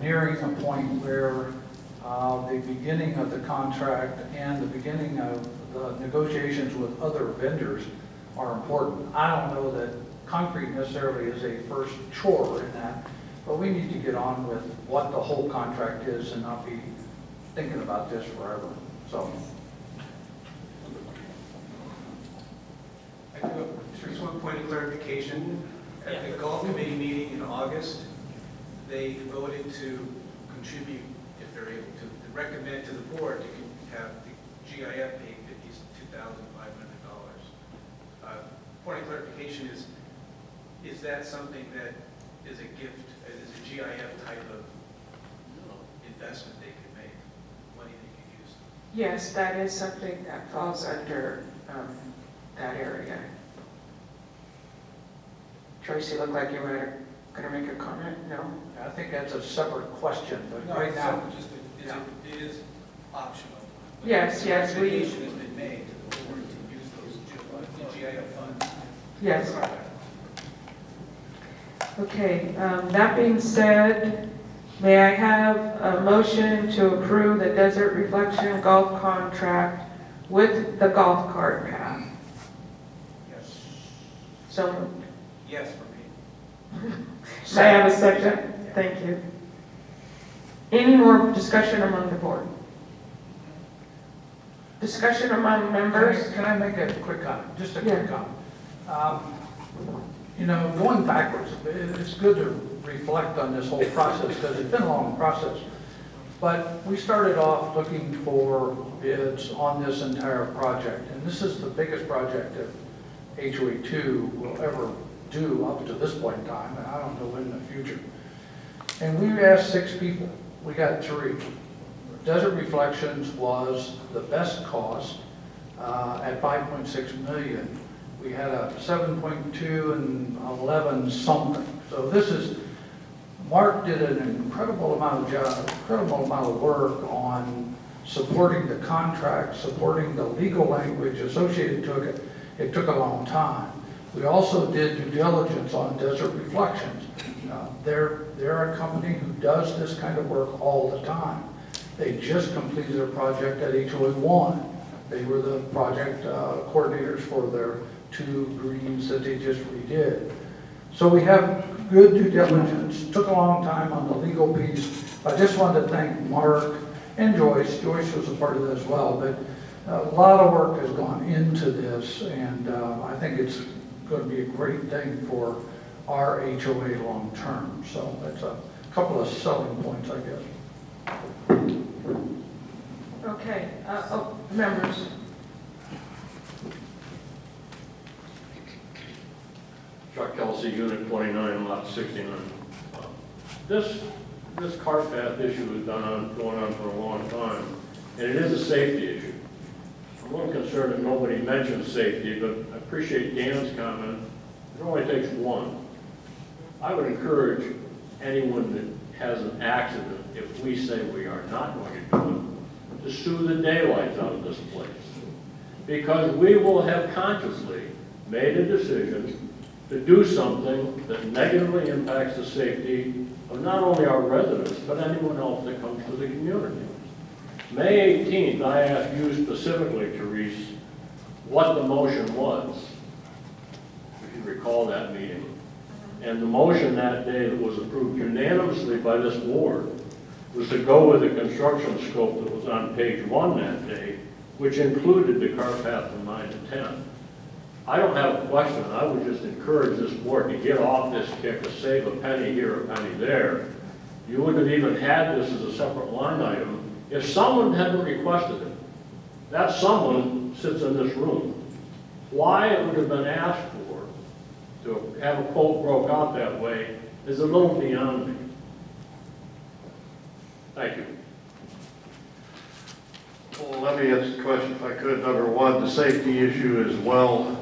nearing a point where the beginning of the contract and the beginning of the negotiations with other vendors are important. I don't know that concrete necessarily is a first chore in that, but we need to get on with what the whole contract is and not be thinking about this forever. So. I do just one point of clarification. At the golf committee meeting in August, they voted to contribute, if they're able to, recommend to the board to have the GIF pay $52,500. Point of clarification is that something that is a gift, is a GIF type of investment they could make, money they could use? Yes, that is something that falls under that area. Joyce, you look like you were going to make a comment? No? I think that's a separate question, but No, right now. it is optional. Yes, yes, we. Recommendation has been made to the board to use those GIF funds. Yes. Okay, that being said, may I have a motion to approve the Desert Reflection golf contract with the golf cart path? Yes. So moved. Yes, for me. May I have a second? Thank you. Any more discussion among the board? Discussion among members? Can I make a quick comment? Just a quick comment. You know, going backwards, it's good to reflect on this whole process because it's been a long process. But we started off looking for bids on this entire project, and this is the biggest project that HOA2 will ever do up to this point in time, and I don't know in the future. And we asked 6 people. We got 3. Desert Reflections was the best cost at $5.6 million. We had a 7.2 and 11 something. So this is, Mark did an incredible amount of work on supporting the contract, supporting the legal language associated to it. It took a long time. We also did due diligence on Desert Reflections. They're a company who does this kind of work all the time. They just completed a project at HOA1. They were the project coordinators for their 2 greens that they just redid. So we have good due diligence. Took a long time on the legal piece. I just wanted to thank Mark and Joyce. Joyce was a part of it as well, but a lot of work has gone into this, and I think it's going to be a great thing for our HOA long term. So that's a couple of selling points, I guess. Okay, members. Chuck Kelsey, Unit 29, Lot 69. This this cart path issue has going on for a long time, and it is a safety issue. I'm a little concerned that nobody mentions safety, but I appreciate Dan's comment. It only takes one. I would encourage anyone that has an accident, if we say we are not going to do it, to sue the daylights out of this place. Because we will have consciously made a decision to do something that negatively impacts the safety of not only our residents, but anyone else that comes to the community. May 18th, I asked you specifically, Therese, what the motion was, if you recall that meeting. And the motion that day that was approved unanimously by this board was to go with the construction scope that was on page 1 that day, which included the cart path from 9 to 10. I don't have a question. I would just encourage this board to get off this kick of save a penny here, a penny there. You wouldn't have even had this as a separate line item if someone hadn't requested it. That someone sits in this room. Why it would have been asked for to have a quote broke out that way is a little beyond me. Thank you. Well, let me ask a question if I could. Number one, the safety issue is well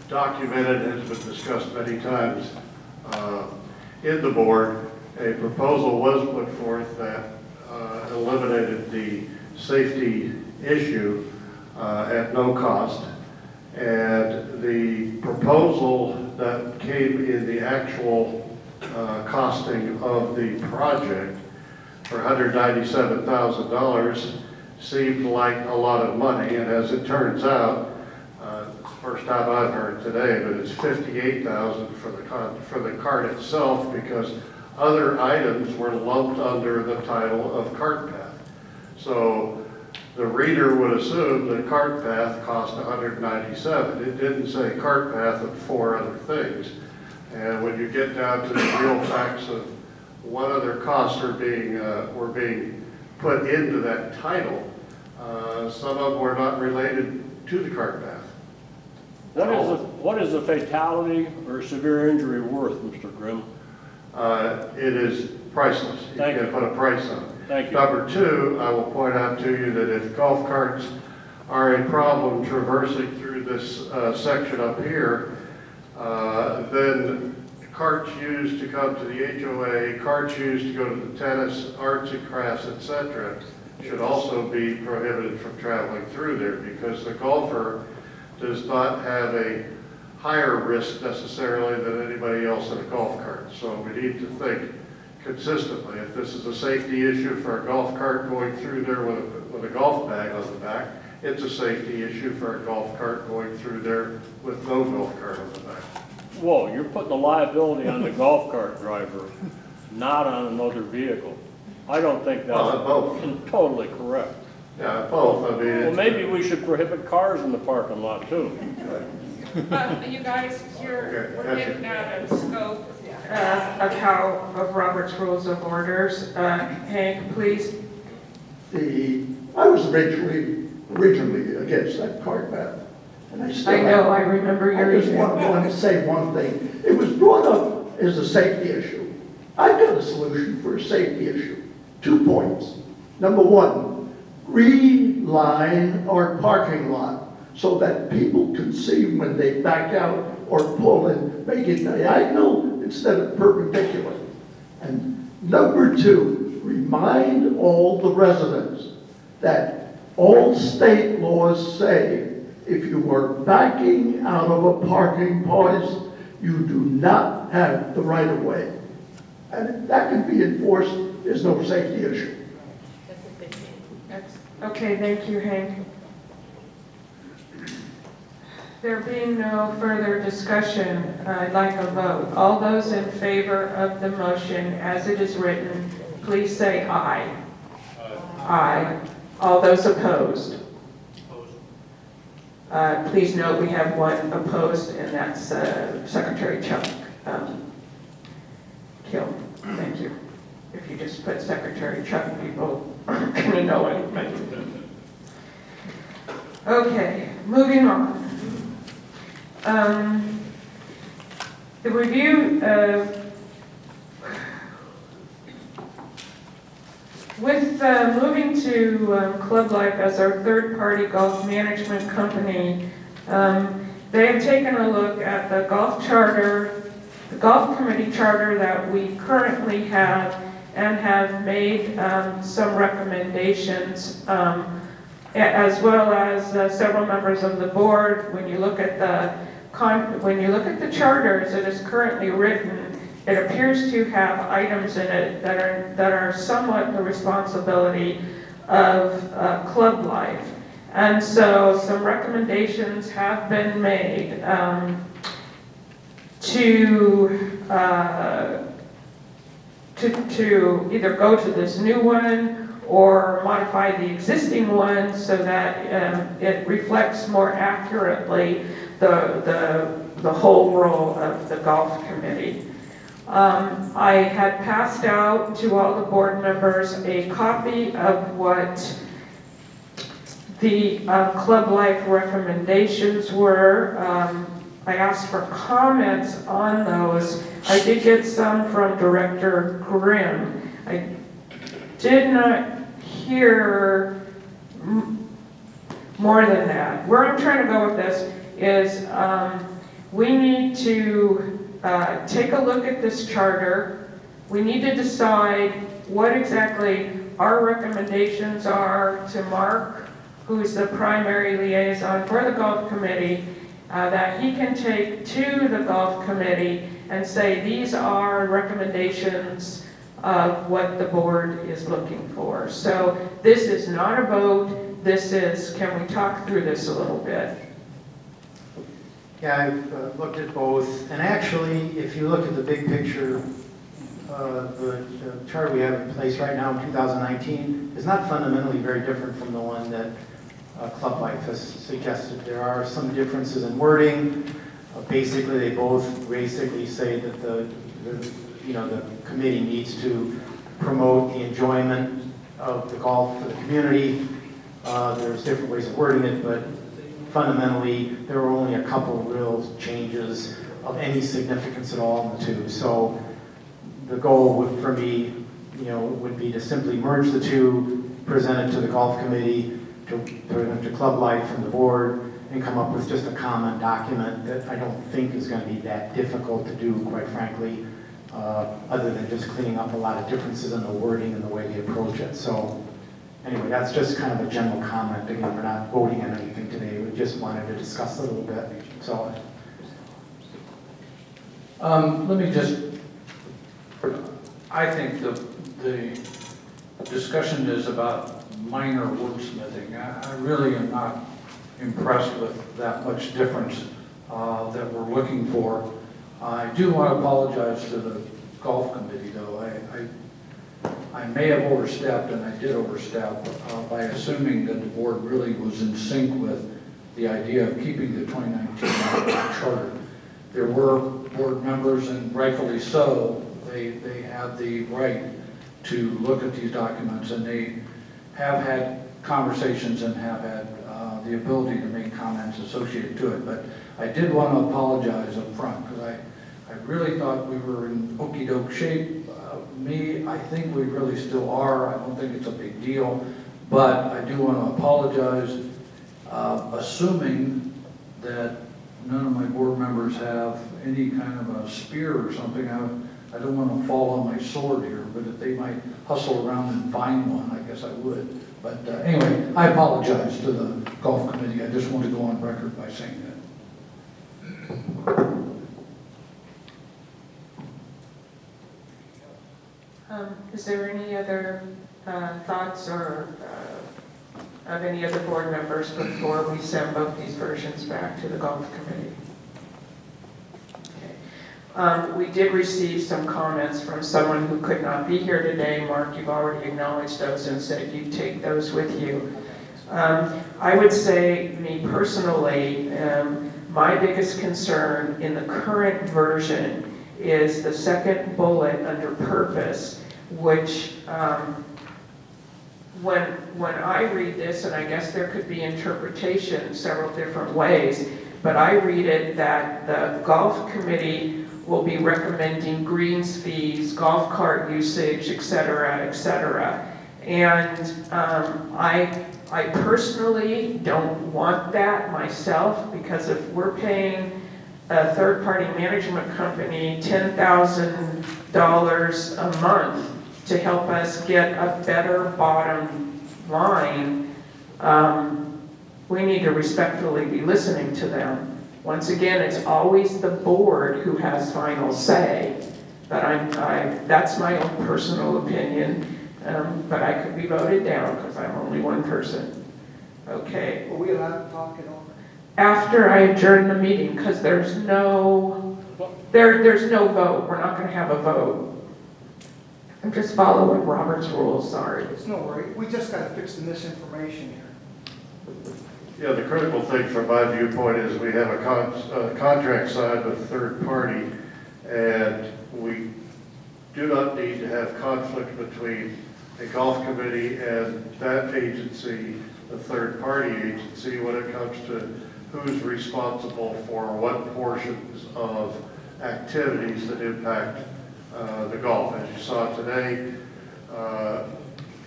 documented, has been discussed many times in the board. A proposal was put forth that eliminated the safety issue at no cost. And the proposal that came in the actual costing of the project for $197,000 seemed like a lot of money, and as it turns out, it's the first time I've heard today, but it's $58,000 for the cart itself, because other items were lumped under the title of cart path. So the reader would assume that cart path cost $197. It didn't say cart path of 4 other things. And when you get down to the real facts of what other costs are were being put into that title, some of them were not related to the cart path. What is a fatality or severe injury worth, Mr. Grimm? It is priceless. You can't put a price on it. Thank you. Number two, I will point out to you that if golf carts are a problem traversing through this section up here, then carts used to come to the HOA, carts used to go to the tennis, arts and crafts, etc., should also be prohibited from traveling through there, because the golfer does not have a higher risk necessarily than anybody else in a golf cart. So we need to think consistently. If this is a safety issue for a golf cart going through there with a golf bag on the back, it's a safety issue for a golf cart going through there with no golf cart on the back. Whoa, you're putting the liability on the golf cart driver, not on another vehicle. I don't think that's totally correct. Yeah, both. I mean, well, maybe we should prohibit cars in the parking lot too. You guys, we're Okay, getting out of scope of Robert's Rules of Orders. Hank, please. I was originally against that cart path. And I know, I remember your I just want to say one thing. It was brought up as a safety issue. I've got a solution for a safety issue. 2 points. Number one, reline our parking lot so that people can see when they back out or pull in, make it diagonal instead of perpendicular. And number two, remind all the residents that all state laws say if you are backing out of a parking place, you do not have the right of way. And if that can be enforced, there's no safety issue. Okay, thank you, Hank. There being no further discussion, I'd like a vote. All those in favor of the motion as it is written, please say aye. Aye. All those opposed? Please note we have one opposed, and that's Secretary Chuck Kill. Thank you. If you just put Secretary Chuck, people aren't going to know anything. Okay, moving on. The review of With moving to ClubLife as our third-party golf management company, they have taken a look at the golf charter, the golf committee charter that we currently have, and have made some recommendations, as well as several members of the board. When you look at the charter as it is currently written, it appears to have items in it that are somewhat the responsibility of ClubLife. And so some recommendations have been made to either go to this new one or modify the existing one so that it reflects more accurately the whole role of the golf committee. I had passed out to all the board members a copy of what the ClubLife recommendations were. I asked for comments on those. I did get some from Director Grimm. I did not hear more than that. Where I'm trying to go with this is we need to take a look at this charter. We need to decide what exactly our recommendations are to Mark, who's the primary liaison for the golf committee, that he can take to the golf committee and say, these are recommendations of what the board is looking for. So this is not a vote, this is, can we talk through this a little bit? Yeah, I've looked at both, and actually, if you look at the big picture, the chart we have in place right now in 2019 is not fundamentally very different from the one that ClubLife has suggested. There are some differences in wording. Basically, they both say that the committee needs to promote the enjoyment of the golf for the community. There's different ways of wording it, but fundamentally, there were only a couple of real changes of any significance at all in the two. So the goal would, for me, would be to simply merge the two, present it to the golf committee, to ClubLife and the board, and come up with just a common document that I don't think is going to be that difficult to do, quite frankly, other than just cleaning up a lot of differences in the wording and the way they approach it. So anyway, that's just kind of a general comment. Again, we're not voting on anything today. We just wanted to discuss a little bit. So let me just, I think the discussion is about minor wordsmithing. I really am not impressed with that much difference that we're looking for. I do want to apologize to the golf committee, though. I may have overstepped, and I did overstep, by assuming that the board really was in sync with the idea of keeping the 2019 charter. There were board members, and rightfully so, they have the right to look at these documents, and they have had conversations and have had the ability to make comments associated to it. But I did want to apologize up front, because I really thought we were in okey-doke shape. I think we really still are. I don't think it's a big deal, but I do want to apologize, assuming that none of my board members have any kind of a spear or something. I don't want to fall on my sword here, but if they might hustle around and find one, I guess I would. But anyway, I apologize to the golf committee. I just want to go on record by saying that. Is there any other thoughts or of any other board members before we send both these versions back to the golf committee? Okay. We did receive some comments from someone who could not be here today. Mark, you've already acknowledged those and said you'd take those with you. I would say, me personally, my biggest concern in the current version is the second bullet under purpose, which when I read this, and I guess there could be interpretation several different ways, but I read it that the golf committee will be recommending greens fees, golf cart usage, et cetera, et cetera. And I personally don't want that myself, because if we're paying a third-party management company $10,000 a month to help us get a better bottom line, we need to respectfully be listening to them. Once again, it's always the board who has final say, but that's my own personal opinion, but I could be voted down because I'm only one person. Okay. Are we allowed to talk it over? After I adjourn the meeting, because there's no vote. We're not going to have a vote. I'm just following Robert's rules, sorry. It's no worry. We just got to fix the misinformation here. Yeah, the critical thing from my viewpoint is we have a contract signed with a third party, and we do not need to have conflict between a golf committee and that agency, the third party agency, when it comes to who's responsible for what portions of activities that impact the golf. As you saw today,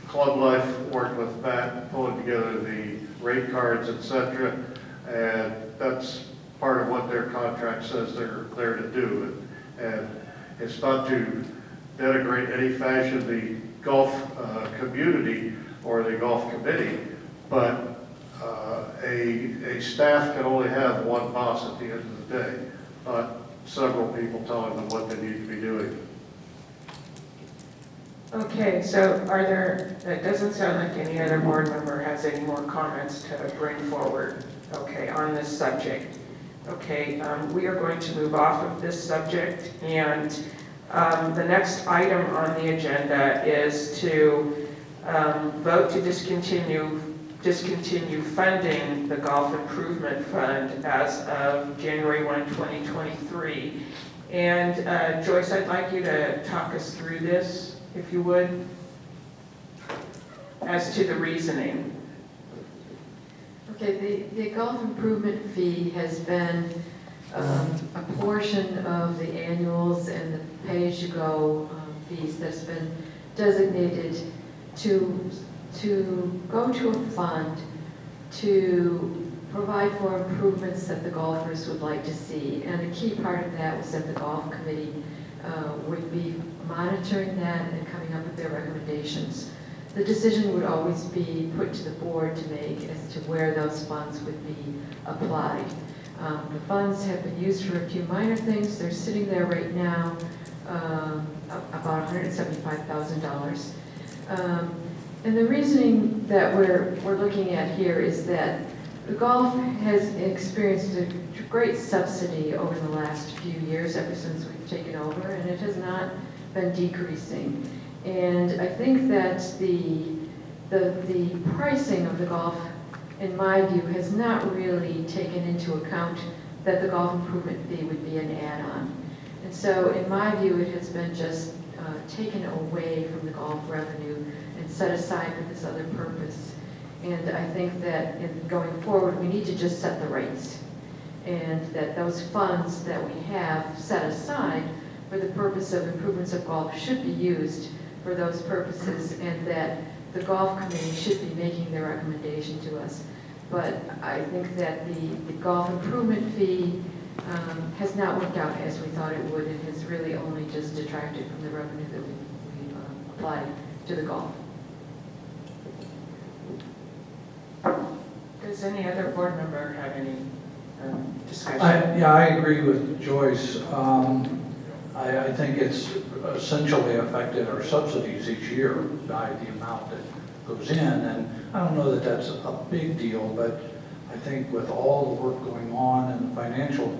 ClubLife worked with Matt pulling together the rate cards, etc., and that's part of what their contract says they're there to do. And it's not to denigrate any fashion the golf community or the golf committee, but a staff can only have one boss at the end of the day, not several people telling them what they need to be doing. Okay, so it doesn't sound like any other board member has any more comments to bring forward, okay, on this subject. Okay, we are going to move off of this subject, and the next item on the agenda is to vote to discontinue funding the Golf Improvement Fund as of January 1, 2023. And Joyce, I'd like you to talk us through this, if you would, as to the reasoning. Okay, the golf improvement fee has been a portion of the annuals and the pay-as-you-go fees that's been designated to go to a fund to provide for improvements that the golfers would like to see. And a key part of that was that the golf committee would be monitoring that and coming up with their recommendations. The decision would always be put to the board to make as to where those funds would be applied. The funds have been used for a few minor things. They're sitting there right now, about $175,000. And the reasoning that we're looking at here is that the golf has experienced a great subsidy over the last few years, ever since we've taken over, and it has not been decreasing. And I think that the pricing of the golf, in my view, has not really taken into account that the golf improvement fee would be an add-on. And so in my view, it has been just taken away from the golf revenue and set aside for this other purpose. And I think that going forward, we need to just set the rates, and that those funds that we have set aside for the purpose of improvements of golf should be used for those purposes, and that the golf committee should be making their recommendation to us. But I think that the golf improvement fee has not worked out as we thought it would, and has really only just detracted from the revenue that we applied to the golf. Does any other board member have any discussion? I agree with Joyce. I think it's essentially affected our subsidies each year by the amount that goes in, and I don't know that that's a big deal, but I think with all the work going on and the financial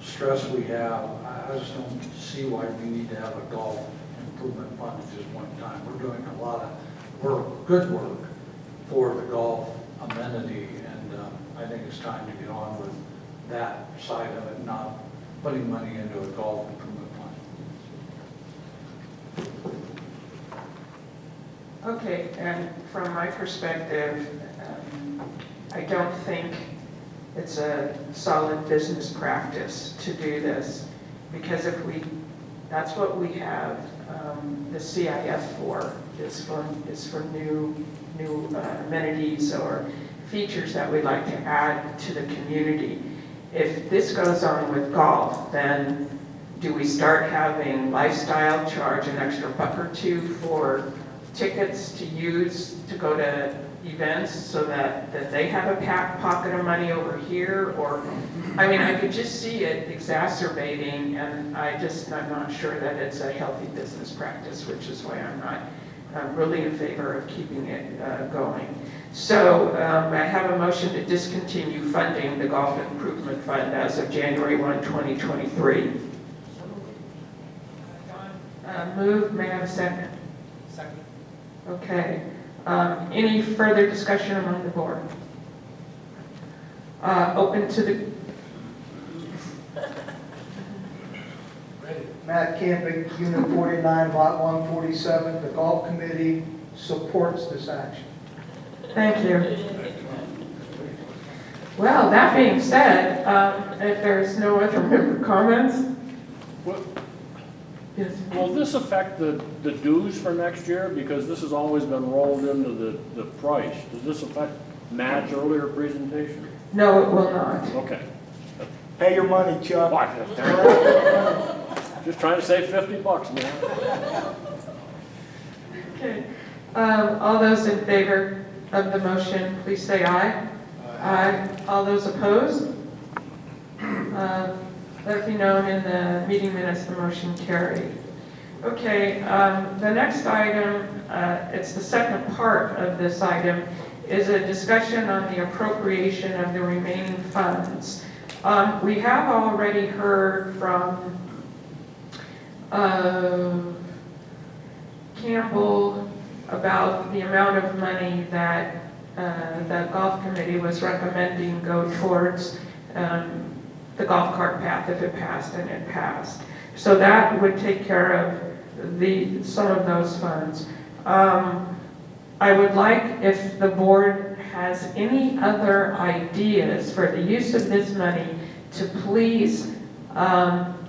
stress we have, I just don't see why we need to have a golf improvement fund at just one time. We're doing a lot of work, good work, for the golf amenity, and I think it's time to get on with that side of it, not putting money into a golf improvement fund. Okay, and from my perspective, I don't think it's a solid business practice to do this, because if we That's what we have the CIF for, is for new amenities or features that we'd like to add to the community. If this goes on with golf, then do we start having Lifestyle charge an extra buck or two for tickets to use to go to events so that they have a pocket of money over here? Or, I mean, I could just see it exacerbating, and I'm not sure that it's a healthy business practice, which is why I'm not really in favor of keeping it going. So I have a motion to discontinue funding the Golf Improvement Fund as of January 1, 2023. Move, may I have a second? Second. Okay. Any further discussion among the board? Open to the... Matt Camping, Unit 49, Lot 147. The Golf Committee supports this action. Thank you. Well, that being said, if there's no other member comments? Yes. Will this affect the dues for next year? Because this has always been rolled into the price. Does this affect Matt's earlier presentation? No, it will not. Okay. Pay your money, Chuck. Just trying to save $50, man. Okay. All those in favor of the motion, please say aye. Aye. All those opposed? Let it be known in the meeting minutes the motion carried. Okay, the next item, it's the second part of this item, is a discussion on the appropriation of the remaining funds. We have already heard from Campbell about the amount of money that the golf committee was recommending go towards the golf cart path if it passed, and it passed. So that would take care of some of those funds. I would like, if the board has any other ideas for the use of this money, to please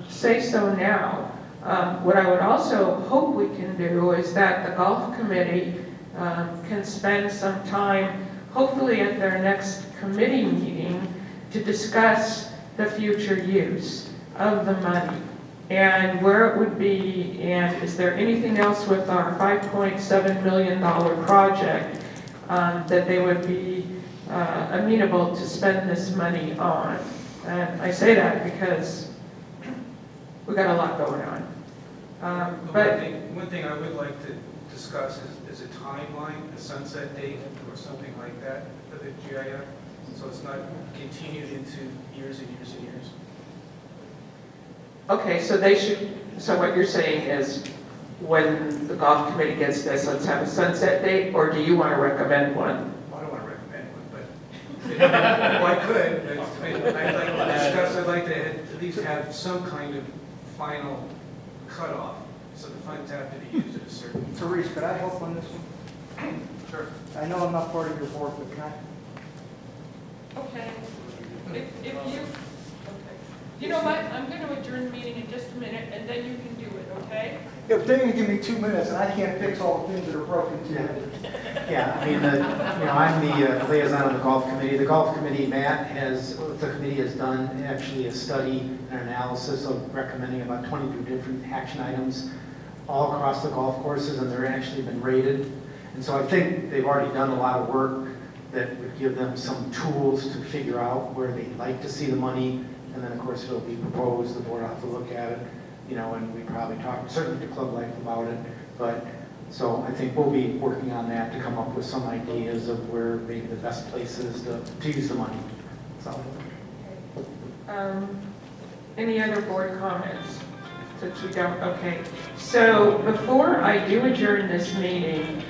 say so now. What I would also hope we can do is that the golf committee can spend some time, hopefully at their next committee meeting, to discuss the future use of the money and where it would be, and is there anything else with our $5.7 million project that they would be amenable to spend this money on. And I say that because we got a lot going on. One thing I would like to discuss is a timeline, a sunset date, or something like that for the GIF, so it's not continued into years and years and years. Okay, so so what you're saying is when the golf committee gets this, let's have a sunset date, or do you want to recommend one? Well, I don't want to recommend one, but well, I could, but I'd like to discuss, I'd like to at least have some kind of final cutoff, so the funds have to be used at a certain... Therese, could I help on this one? Sure. I know I'm not part of your board, but can I? Okay. If you... Okay. You know what? I'm going to adjourn the meeting in just a minute, and then you can do it, okay? If they can give me 2 minutes and I can't fix all the things that are broken too. Yeah, I mean, I'm the liaison of the golf committee. The golf committee, the committee has done actually a study and analysis of recommending about 22 different action items all across the golf courses, and they're actually been rated. And so I think they've already done a lot of work that would give them some tools to figure out where they'd like to see the money. And then, of course, it'll be proposed, the board will have to look at it, and we probably talk certainly to ClubLife about it. But so I think we'll be working on that to come up with some ideas of where maybe the best place is to use the money. So. Any other board comments? Since we don't, okay. So before I do adjourn this meeting,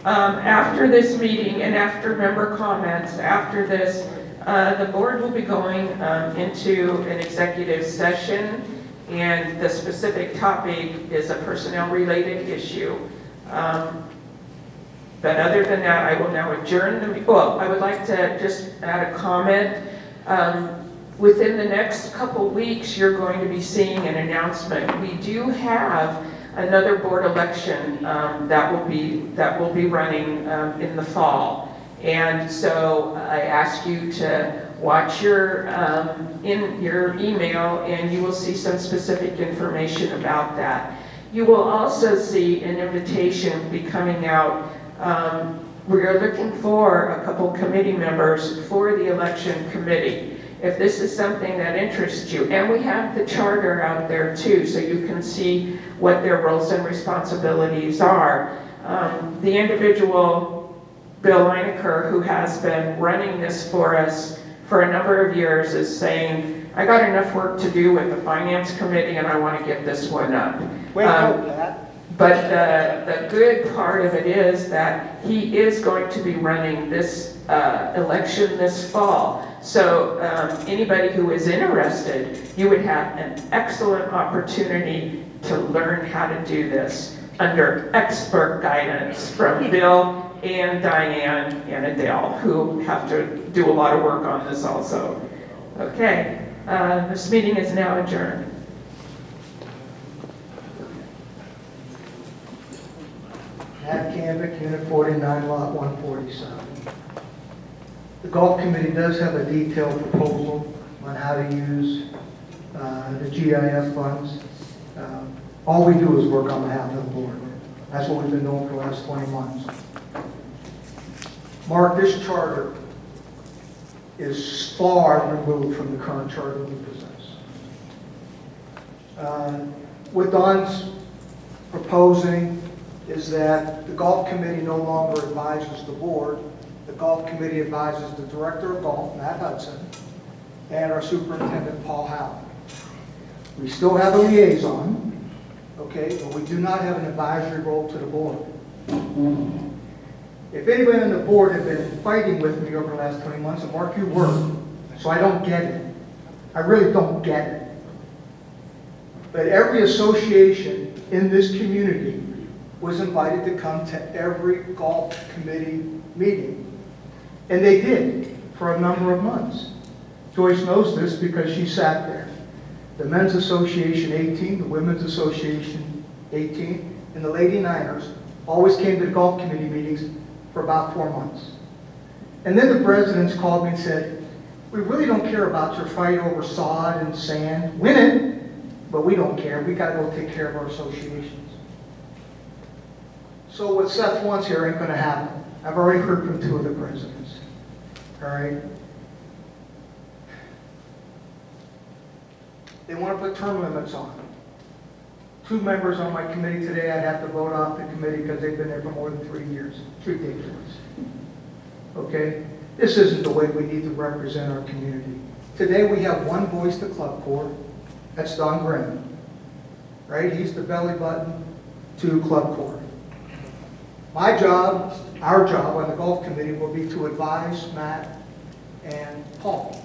after this meeting and after member comments, after this, the board will be going into an executive session, and the specific topic is a personnel-related issue. But other than that, I will now adjourn the meeting. Well, I would like to just add a comment. within the next couple weeks, you're going to be seeing an announcement. We do have another board election that will be running in the fall. And so I ask you to watch your email, and you will see some specific information about that. You will also see an invitation be coming out. We are looking for a couple committee members for the election committee. If this is something that interests you, and we have the charter out there too, so you can see what their roles and responsibilities are. The individual, Bill Lineker, who has been running this for us for a number of years, is saying, I got enough work to do with the finance committee and I want to get this one up. Wait, no, Pat. But the good part of it is that he is going to be running this election this fall. So anybody who is interested, you would have an excellent opportunity to learn how to do this under expert guidance from Bill and Diane and Adele, who have to do a lot of work on this also. Okay, this meeting is now adjourned. Matt Campick, Unit 49, Lot 147. The Golf Committee does have a detailed proposal on how to use the GIF funds. All we do is work on behalf of the board. That's what we've been doing for the last 20 months. Mark, this charter is far removed from the current charter we possess. What Don's proposing is that the Golf Committee no longer advises the board. The Golf Committee advises the Director of Golf, Matt Hudson, and our Superintendent, Paul Howell. We still have a liaison, okay, but we do not have an advisory role to the board. If anybody on the board had been fighting with me over the last 20 months, and Mark, you were, so I don't get it. I really don't get it. But every association in this community was invited to come to every golf committee meeting. And they did for a number of months. Joyce knows this because she sat there. The Men's Association 18, the Women's Association 18, and the Lady Niners always came to the golf committee meetings for about 4 months. And then the presidents called me and said, we really don't care about your fight over sod and sand. Win it, but we don't care. We got to go take care of our associations. So what Seth wants here ain't going to happen. I've already heard from 2 of the presidents. All right? They want to put term limits on. 2 members on my committee today, I'd have to vote off the committee because they've been there for more than 3 years. It's ridiculous. Okay? This isn't the way we need to represent our community. Today we have one voice to club court. That's Don Grimm. Right? He's the belly button to club court. My job, our job on the golf committee will be to advise Matt and Paul.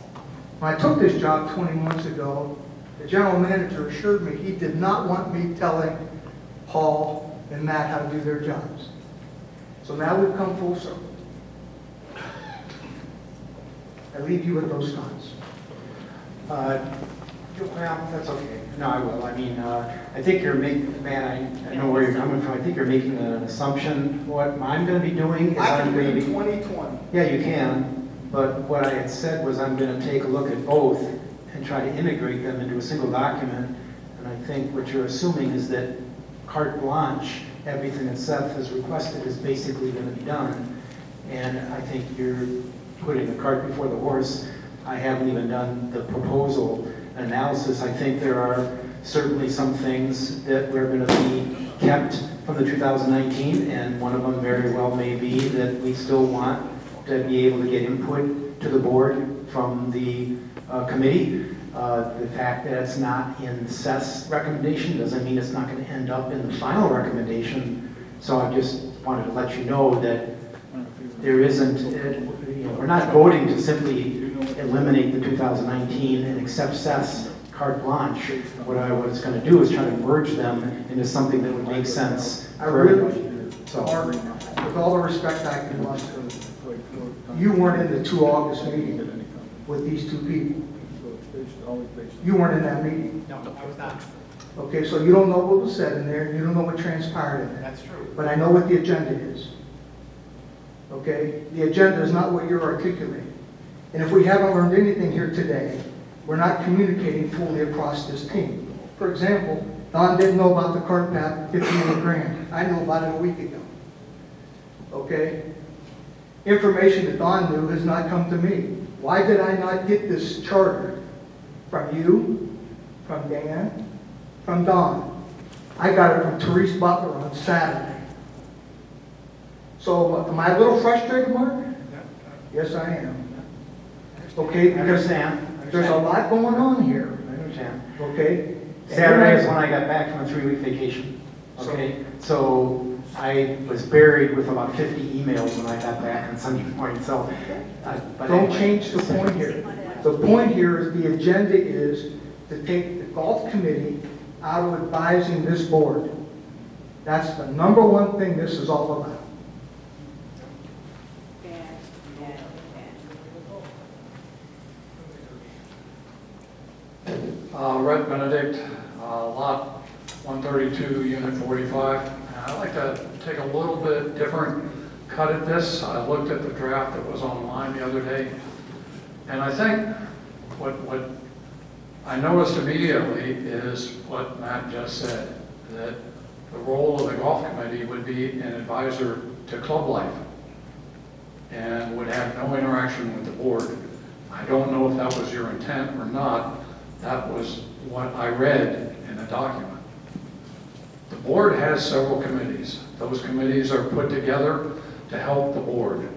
When I took this job 20 months ago, the general manager assured me he did not want me telling Paul and Matt how to do their jobs. So now we've come full circle. I leave you with those thoughts. Well, that's okay. No, I will. I mean, I think you're making, man, I know where you're coming from. I think you're making an assumption. What I'm going to be doing is I I'm can going to read be... 2020. Yeah, you can. But what I had said was I'm going to take a look at both and try to integrate them into a single document. And I think what you're assuming is that carte blanche, everything that Seth has requested is basically going to be done. And I think you're putting the cart before the horse. I haven't even done the proposal analysis. I think there are certainly some things that we're going to be kept from the 2019, and one of them very well may be that we still want to be able to get input to the board from the committee. The fact that it's not in Seth's recommendation doesn't mean it's not going to end up in the final recommendation. So I just wanted to let you know that there isn't, we're not voting to simply eliminate the 2019 and accept Seth's carte blanche. What I was going to do is try to merge them into something that would make sense for everybody. So, with all the respect I can muster, you weren't in the 2 August meeting with these 2 people. You weren't in that meeting. No, I was not. Okay, so you don't know what was said in there, you don't know what transpired in there. That's true. But I know what the agenda is. Okay? The agenda is not what you're articulating. And if we haven't learned anything here today, we're not communicating fully across this team. For example, Don didn't know about the cart path, 58 grand. I knew about it a week ago. Okay? Information that Don knew has not come to me. Why did I not get this charter from you, from Dan, from Don? I got it from Therese Butler on Saturday. So am I a little frustrated, Mark? Yes, I am. Okay, because there's a lot going on here. I understand. Okay? Saturday is when I got back from a 3-week vacation. Okay, so I was buried with about 50 emails when I got back on Sunday morning, so. But Don't anyway. change the point here. The point here is the agenda is to take the golf committee out of advising this board. That's the number one thing this is all about. Red Benedict, lot 132, unit 45. I'd like to take a little bit different cut at this. I looked at the draft that was online the other day, and I think what I noticed immediately is what Matt just said, that the role of the golf committee would be an advisor to ClubLife and would have no interaction with the board. I don't know if that was your intent or not. That was what I read in the document. The board has several committees. Those committees are put together to help the board.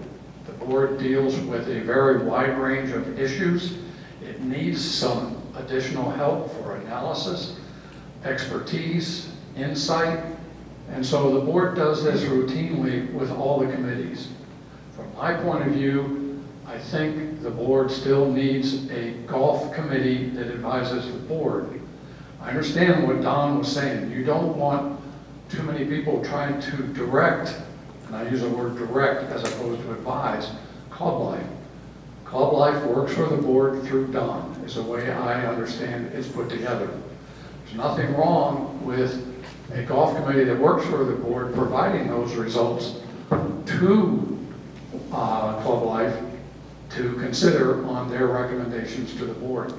The board deals with a very wide range of issues. It needs some additional help for analysis, expertise, insight, and so the board does this routinely with all the committees. From my point of view, I think the board still needs a golf committee that advises the board. I understand what Don was saying. You don't want too many people trying to direct, and I use the word direct as opposed to advise, ClubLife. ClubLife works for the board through Don, is the way I understand it's put together. There's nothing wrong with a golf committee that works for the board providing those results to ClubLife to consider on their recommendations to the board.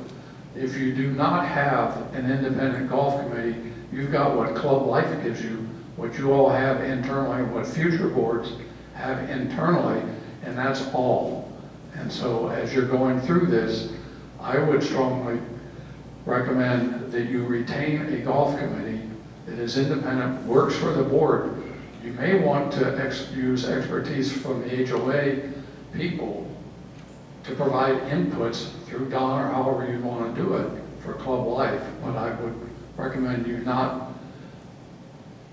If you do not have an independent golf committee, you've got what ClubLife gives you, what you all have internally, what future boards have internally, and that's all. And so as you're going through this, I would strongly recommend that you retain a golf committee that is independent, works for the board. You may want to use expertise from the HOA people to provide inputs through Don or however you want to do it for ClubLife, but I would recommend you not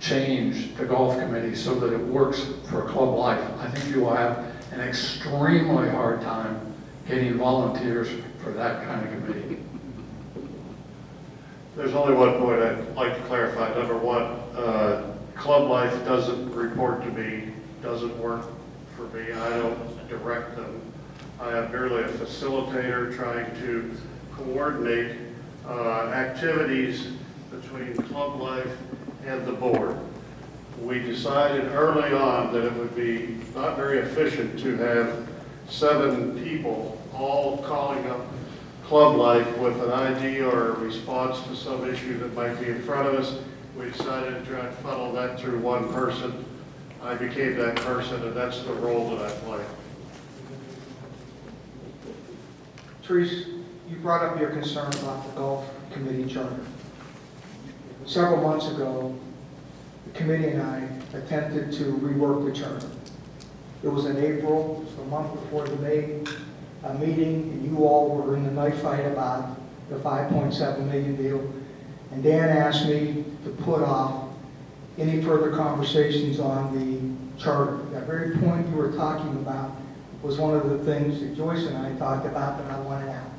change the golf committee so that it works for ClubLife. I think you will have an extremely hard time getting volunteers for that kind of committee. There's only one point I'd like to clarify. Number one, ClubLife doesn't report to me, doesn't work for me. I don't direct them. I am merely a facilitator trying to coordinate activities between ClubLife and the board. We decided early on that it would be not very efficient to have 7 people all calling up ClubLife with an idea or a response to some issue that might be in front of us. We decided to try and funnel that through one person. I became that person, and that's the role that I play. Therese, you brought up your concern about the golf committee charter. Several months ago, the committee and I attempted to rework the charter. It was in April, it was the month before the May meeting, and you all were in the knife fight about the $5.7 million deal. And Dan asked me to put off any further conversations on the charter. That very point you were talking about was one of the things that Joyce and I talked about that I wanted out.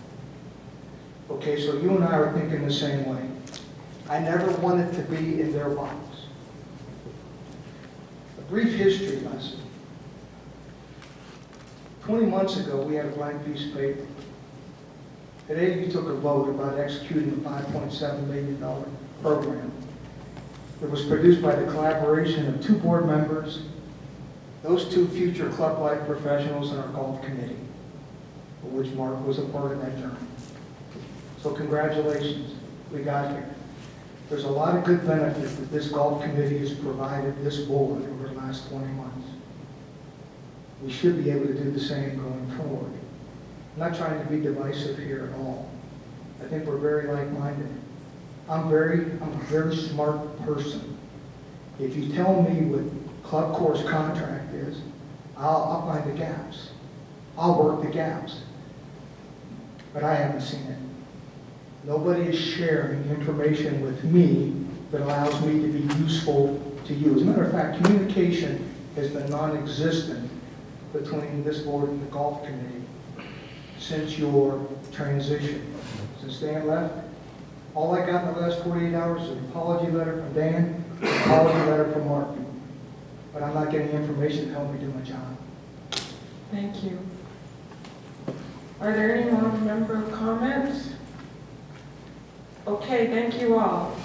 Okay, so you and I are thinking the same way. I never wanted to be in their box. A brief history lesson. 20 months ago, we had a blank piece of paper. Today you took a vote about executing a $5.7 million program. It was produced by the collaboration of 2 board members, those 2 future Club Life professionals in our golf committee, of which Mark was a part of that journey. So congratulations, we got here. There's a lot of good benefit that this golf committee has provided this board over the last 20 months. We should be able to do the same going forward. I'm not trying to be divisive here at all. I think we're very like-minded. I'm a very smart person. If you tell me what club course contract is, I'll find the gaps. I'll work the gaps. But I haven't seen it. Nobody is sharing information with me that allows me to be useful to you. As a matter of fact, communication has been non-existent between this board and the golf committee since your transition. Since Dan left, all I got in the last 48 hours is an apology letter from Dan, an apology letter from Mark. But I'm not getting information to help me do my job. Thank you. Are there any more member comments? Okay, thank you all.